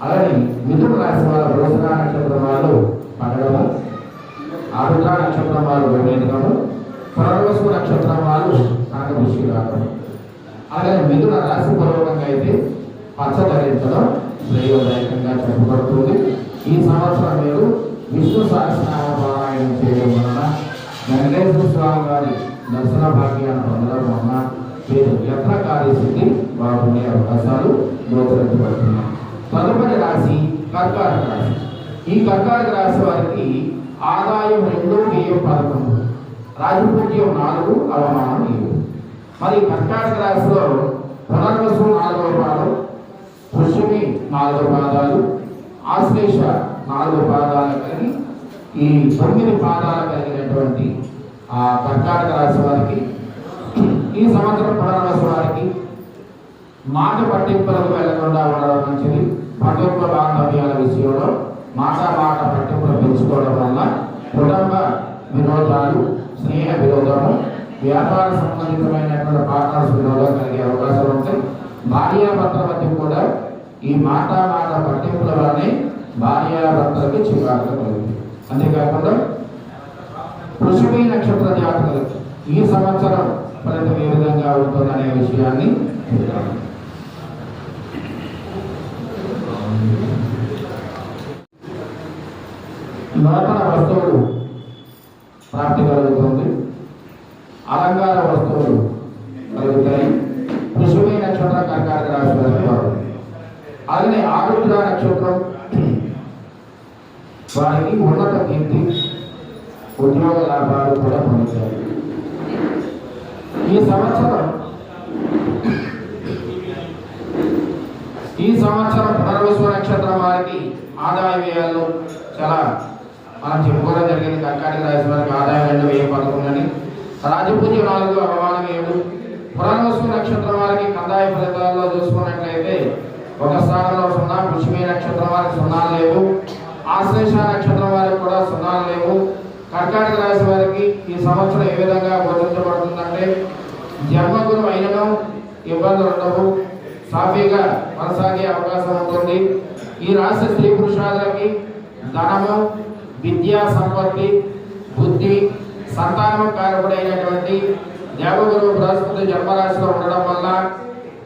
అలాగే మిథున రాశి వారు రోహిణి నక్షత్రం వాళ్ళు పడగము, ఆరుద్ర నక్షత్రం వాళ్ళు వివేకము, పునర్వసు నక్షత్రం వాళ్ళు కనకదృష్టి రావడం. అలాగే మిథున రాశి పూర్వకంగా అయితే పచ్చ ధరించడం శ్రేయోదాయకంగా చెప్పబడుతుంది. ఈ సంవత్సరం మీరు విష్ణు సహస్రనామ పారాయణం చేయడం వలన, వెంకటేశ్వర స్వామి వారి దర్శన భాగ్యాన్ని పొందడం వలన మీరు యత్న కార్యసిద్ధి బాగుండే అవకాశాలు గోచరించబడుతున్నాయి. తదుపరి రాశి కర్కాటక రాశి. ఈ కర్కాటక రాశి వారికి ఆదాయం 2, వ్యయం 11, రాజపూజ్యం 4, అవమానం 7. మరి కర్కాటక రాశిలో పునర్వసు 4వ పాదం, పుష్యమి 4 పాదాలు, ఆశ్లేష 4 పాదాలు కలిగి ఈ 9 పాదాలు కలిగినటువంటి ఆ కర్కాటక రాశి వారికి ఈ సంవత్సరం పునర్వసు వారికి మాట పట్టింపులకు వెళ్లకుండా ఉండడం మంచిది. కుటుంబ బాంధవ్యాల విషయంలో మాట పట్టింపులు పెంచుకోవడం వల్ల కుటుంబ వినోదాలు, స్నేహ విరోధము, వ్యాపార సంబంధితమైనటువంటి పార్ట్నర్స్ విరోధం కలిగే అవకాశాలు ఉంటాయి. భార్యాభర్తల మధ్య కూడా ఈ మాట పట్టింపుల వల్లనే భార్యాభర్తలకి చికాకులు కలుగుతాయి. అంతేకాకుండా వృషభి నక్షత్ర జాతకులకు ఈ సంవత్సరం ఫలితం ఏ విధంగా ఉంటుందనే విషయాన్ని చూద్దాం. నూతన వస్తువులు ప్రాప్తి కలుగుతుంది. అలంకార వస్తువులు కలుగుతాయి. వృషభి నక్షత్రం కర్కాటక రాశి వారు. అలాగే ఆరుద్ర నక్షత్రం వారికి ఉన్నత కీర్తి, ఉద్యోగ లాభాలు కూడా పొందుతాయి. ఈ సంవత్సరం పునర్వసు నక్షత్రం వారికి ఆదాయ వ్యయాలు చాలా మనం చెప్పుకోవడం జరిగింది. కర్కాటక రాశి వారికి ఆదాయం 2, వ్యయం 11 అని. రాజపూజ్యం 4, అవమానం 7. పునర్వసు నక్షత్రం వారికి కందాయ ఫలితాల్లో చూసుకున్నట్లయితే 1 స్థానంలో 0, పుష్యమి నక్షత్రం వారికి 0 లేవు, ఆశ్లేష నక్షత్రం వారికి కూడా 0 లేవు. కర్కాటక రాశి వారికి ఈ సంవత్సరం ఏ విధంగా బోధించబడుతుందంటే జన్మగురు అయినను ఇబ్బందులు ఉండవు, సాఫీగా కొనసాగే అవకాశం ఉంటుంది. ఈ రాశి స్త్రీ పురుషాదులకి ధనము, విద్యా సంపత్తి, బుద్ధి, సంతానం కారకుడైనటువంటి దేవగురు బృహస్పతి జన్మరాశిలో ఉండడం వల్ల,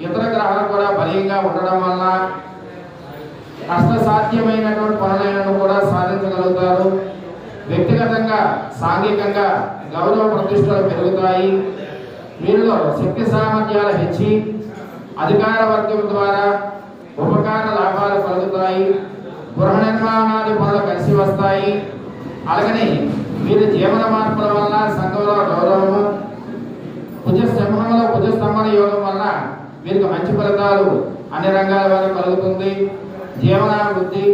ఇతర గ్రహాలు కూడా బలీయంగా ఉండడం వల్ల కష్టసాధ్యమైనటువంటి పనులను కూడా సాధించగలుగుతారు. వ్యక్తిగతంగా సాంఘికంగా గౌరవ ప్రతిష్టలు పెరుగుతాయి. వీరిలో శక్తి సామర్థ్యాలు హెచ్చి అధికార వర్గం ద్వారా ఉపకార లాభాలు కలుగుతాయి. గృహ నిర్మాణాది పనులు కలిసి వస్తాయి. అలాగనే వీరి జీవన మార్పుల వల్ల సంఘంలో గౌరవము, భుజస్తంభన యోగం వల్ల వీరికి మంచి ఫలితాలు అన్ని రంగాల వల్ల కలుగుతుంది. జీవనాభివృద్ధి,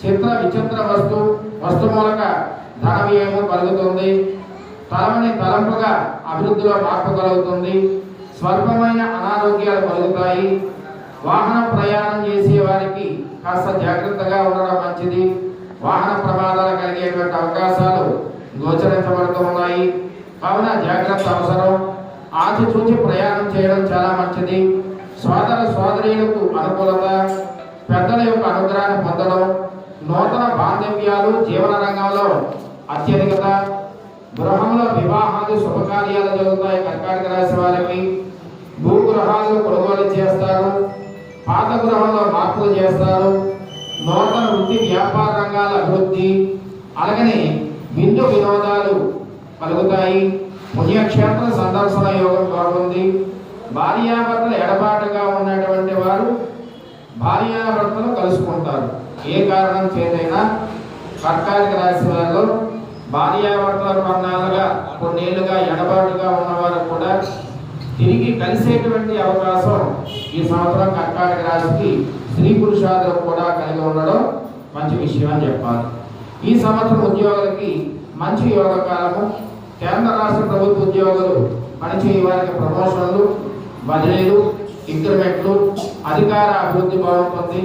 చిత్ర విచిత్ర వస్తుమూలక ధన వ్యయము కలుగుతుంది. తలమని తలంపుగా అభివృద్ధిలో మార్పు కలుగుతుంది. స్వల్పమైన అనారోగ్యాలు కలుగుతాయి. వాహన ప్రయాణం చేసే వారికి కాస్త జాగ్రత్తగా ఉండడం మంచిది. వాహన ప్రమాదాలు కలిగేటువంటి అవకాశాలు గోచరించబడుతూ ఉన్నాయి. కావున జాగ్రత్త అవసరం. ఆచితూచి ప్రయాణం చేయడం చాలా మంచిది. సోదర సోదరీలకు అనుకూలత, పెద్దల యొక్క అనుగ్రహాన్ని పొందడం, నూతన బాంధవ్యాలు జీవన రంగంలో అత్యధికత, గృహంలో వివాహాలు శుభకార్యాలు జరుగుతాయి. కర్కాటక రాశి వారికి భూగృహాలు కొనుగోలు చేస్తారు. పాత గృహంలో మార్పులు చేస్తారు. నూతన వృత్తి వ్యాపార రంగాల అభివృద్ధి, అలాగనే విందు వినోదాలు కలుగుతాయి. పుణ్యక్షేత్ర సందర్శన యోగం బాగుంది. భార్యాభర్తలు ఎడబాటుగా ఉన్నటువంటి వారు భార్యాభర్తలు కలుసుకుంటారు. ఏ కారణం చేతైనా కర్కాటక రాశి వారిలో భార్యాభర్తల కొన్నేళ్లుగా ఎడబాటుగా ఉన్నవారు కూడా తిరిగి కలిసేటువంటి అవకాశం ఈ సంవత్సరం కర్కాటక రాశికి స్త్రీ పురుషాదులు కూడా కలిగి ఉండడం మంచి విషయం అని చెప్పాలి. ఈ సంవత్సరం ఉద్యోగులకి మంచి యోగ కాలము. కేంద్ర రాష్ట్ర ప్రభుత్వ ఉద్యోగులు పనిచేయ వారికి ప్రమోషన్లు, బదిలీలు, ఇంక్రిమెంట్లు, అధికార అభివృద్ధి బాగుంటుంది.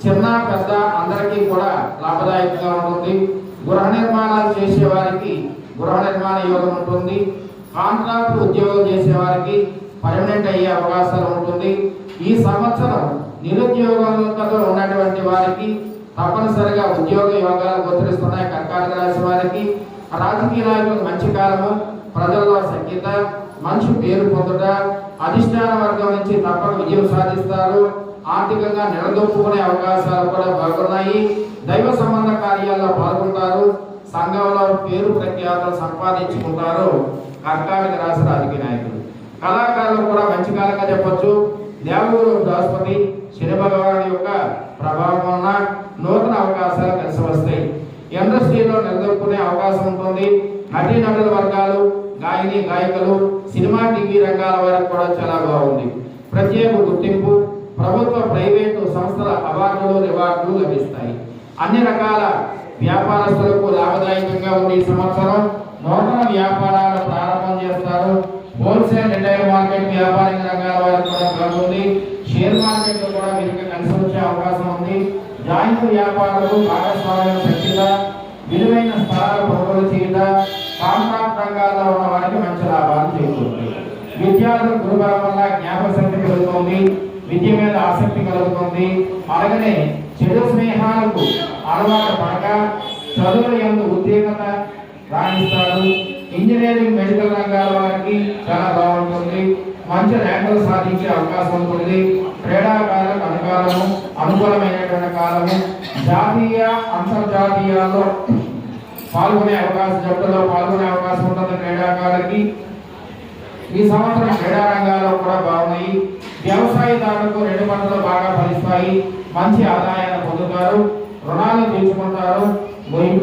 చిన్న పెద్ద అందరికీ కూడా లాభదాయకంగా ఉంటుంది. గృహ నిర్మాణాలు చేసే వారికి గృహ నిర్మాణ యోగం ఉంటుంది. కాంట్రాక్ట్ ఉద్యోగం చేసే వారికి పర్మనెంట్ అయ్యే అవకాశాలు ఉంటుంది. ఈ సంవత్సరం నిరుద్యోగంతో ఉన్నటువంటి వారికి తప్పనిసరిగా ఉద్యోగ యోగాలు గోచరిస్తున్నాయి. కర్కాటక రాశి వారికి రాజకీయ నాయకులకు మంచి కాలము. ప్రజల్లో సఖ్యత, మంచి పేరు పొందుట, అధిష్టాన వర్గం నుంచి తప్పక విజయం సాధిస్తారు. ఆర్థికంగా నిలదొక్కునే అవకాశాలు కూడా బాగున్నాయి. దైవ సంబంధ కార్యాల్లో పాల్గొంటారు. సంఘంలో పేరు ప్రఖ్యాతలు సంపాదించుకుంటారు. కర్కాటక రాశి రాజకీయ నాయకులు, కళాకారులు కూడా మంచి కాలంగా చెప్పొచ్చు. దేవగురు బృహస్పతి శని భగవాన్ యొక్క ప్రభావం వలన నూతన అవకాశాలు కలిసి వస్తాయి. ఇండస్ట్రీలో నిలదొక్కునే అవకాశం ఉంటుంది. నటీ నటుల వర్గాలు, గాయని గాయకులు, సినిమా టీవీ రంగాల వారికి కూడా చాలా బాగుంది. ప్రత్యేక గుర్తింపు, ప్రభుత్వ ప్రైవేటు సంస్థల అవార్డులు రివార్డులు లభిస్తాయి. అన్ని రకాల వ్యాపారస్తులకు లాభదాయకంగా ఉంది. ఈ సంవత్సరం నూతన వ్యాపారాలు ప్రారంభం చేస్తారు. హోల్సేల్ రిటైల్ మార్కెట్ వ్యాపార రంగాల వారికి కూడా బాగుంది. షేర్ మార్కెట్ లో కూడా వీరికి కలిసి వచ్చే అవకాశం ఉంది. జాయింట్ వ్యాపారులు భాగస్వామ్యం శక్తిత, విలువైన స్థలాలు కొనుగోలు చేయట, కాంట్రాక్ట్ రంగాల్లో ఉన్న వారికి మంచి లాభాలు చేకూరుతాయి. విద్యార్థులు గురుబలం వల్ల జ్ఞాపక శక్తి కలుగుతుంది. విద్య మీద ఆసక్తి కలుగుతుంది. అలాగనే చెడు స్నేహాలకు అలవాటు పడక చదువుల యందు ఉద్రేకత రాణిస్తారు. ఇంజనీరింగ్ మెడికల్ రంగాల వారికి చాలా బాగుంటుంది. మంచి ర్యాంకులు సాధించే అవకాశం ఉంటుంది. క్రీడాకారులకు అనుకూలమైనటువంటి కాలము. జాతీయ అంతర్జాతీయాల్లో పాల్గొనే అవకాశం, జట్టులో పాల్గొనే అవకాశం ఉంటుంది క్రీడాకారులకి. ఈ సంవత్సరం క్రీడా రంగాల్లో కూడా బాగున్నాయి. వ్యవసాయదారులకు 2 పంటలు బాగా ఫలిస్తాయి. మంచి ఆదాయాన్ని పొందుతారు. రుణాలు తీర్చుకుంటారు.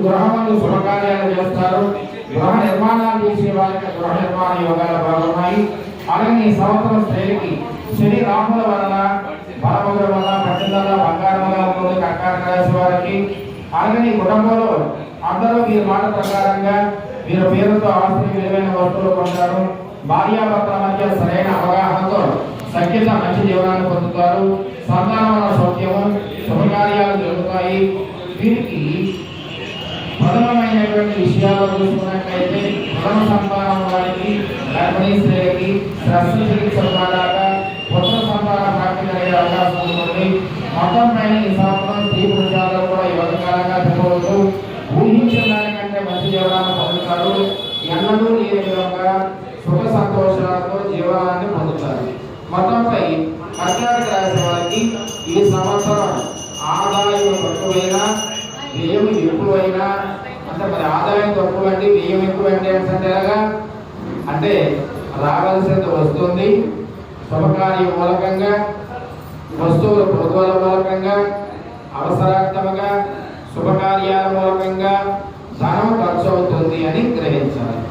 గృహములు శుభకార్యాలు చేస్తారు. గృహ నిర్మాణాలు చేసే వారికి గృహ నిర్మాణ యోగాలు బాగున్నాయి. అలాగే ఈ సంవత్సరం స్త్రీలకి శని రాహుల వలన బలముల వలన పట్టిందల బంగారంగా ఉంటుంది కర్కాటక రాశి వారికి. అలాగే కుటుంబంలో అందరూ వీరి మాట ప్రకారంగా వీరి పేరుతో ఆస్తి విలువైన వస్తువులు కొంటారు. భార్యాభర్తల మధ్య సరైన అవగాహనతో సఖ్యత మంచి జీవనాన్ని పొందుతారు. సంతానముల సౌఖ్యము, శుభకార్యాలు జరుగుతాయి. వీరికి ప్రథమమైనటువంటి విషయాలు చూసుకున్నట్లయితే ప్రథమ సంతానం వారికి, గర్భిణీ స్త్రీలకి శస్త్రచికిత్స ద్వారా పుత్ర సంతాన ప్రాప్తి కలిగే అవకాశం ఉంటుంది. మొత్తం పైన ఈ సంవత్సరం స్త్రీ పురుషాలు కూడా యోగకాలంగా చెప్పవచ్చు. ఊహించిన దానికంటే మంచి జీవనాన్ని పొందుతారు. ఎన్నడూ లేని విధంగా సుఖ సంతోషాలతో జీవనాన్ని పొందుతారు. మొత్తంపై కర్ణాటక రాశి వారికి ఈ సంవత్సరం ఆదాయం తక్కువైనా వ్యయం ఎక్కువైనా, అంటే మరి ఆదాయం తక్కువ అంటే వ్యయం ఎక్కువ అంటే రావాల్సింది వస్తుంది. శుభకార్యం మూలకంగా, వస్తువుల కొనుగోలు మూలకంగా, అవసరార్థముగా, శుభకార్యాల మూలకంగా ధనం ఖర్చు అవుతుంది అని గ్రహించాలి.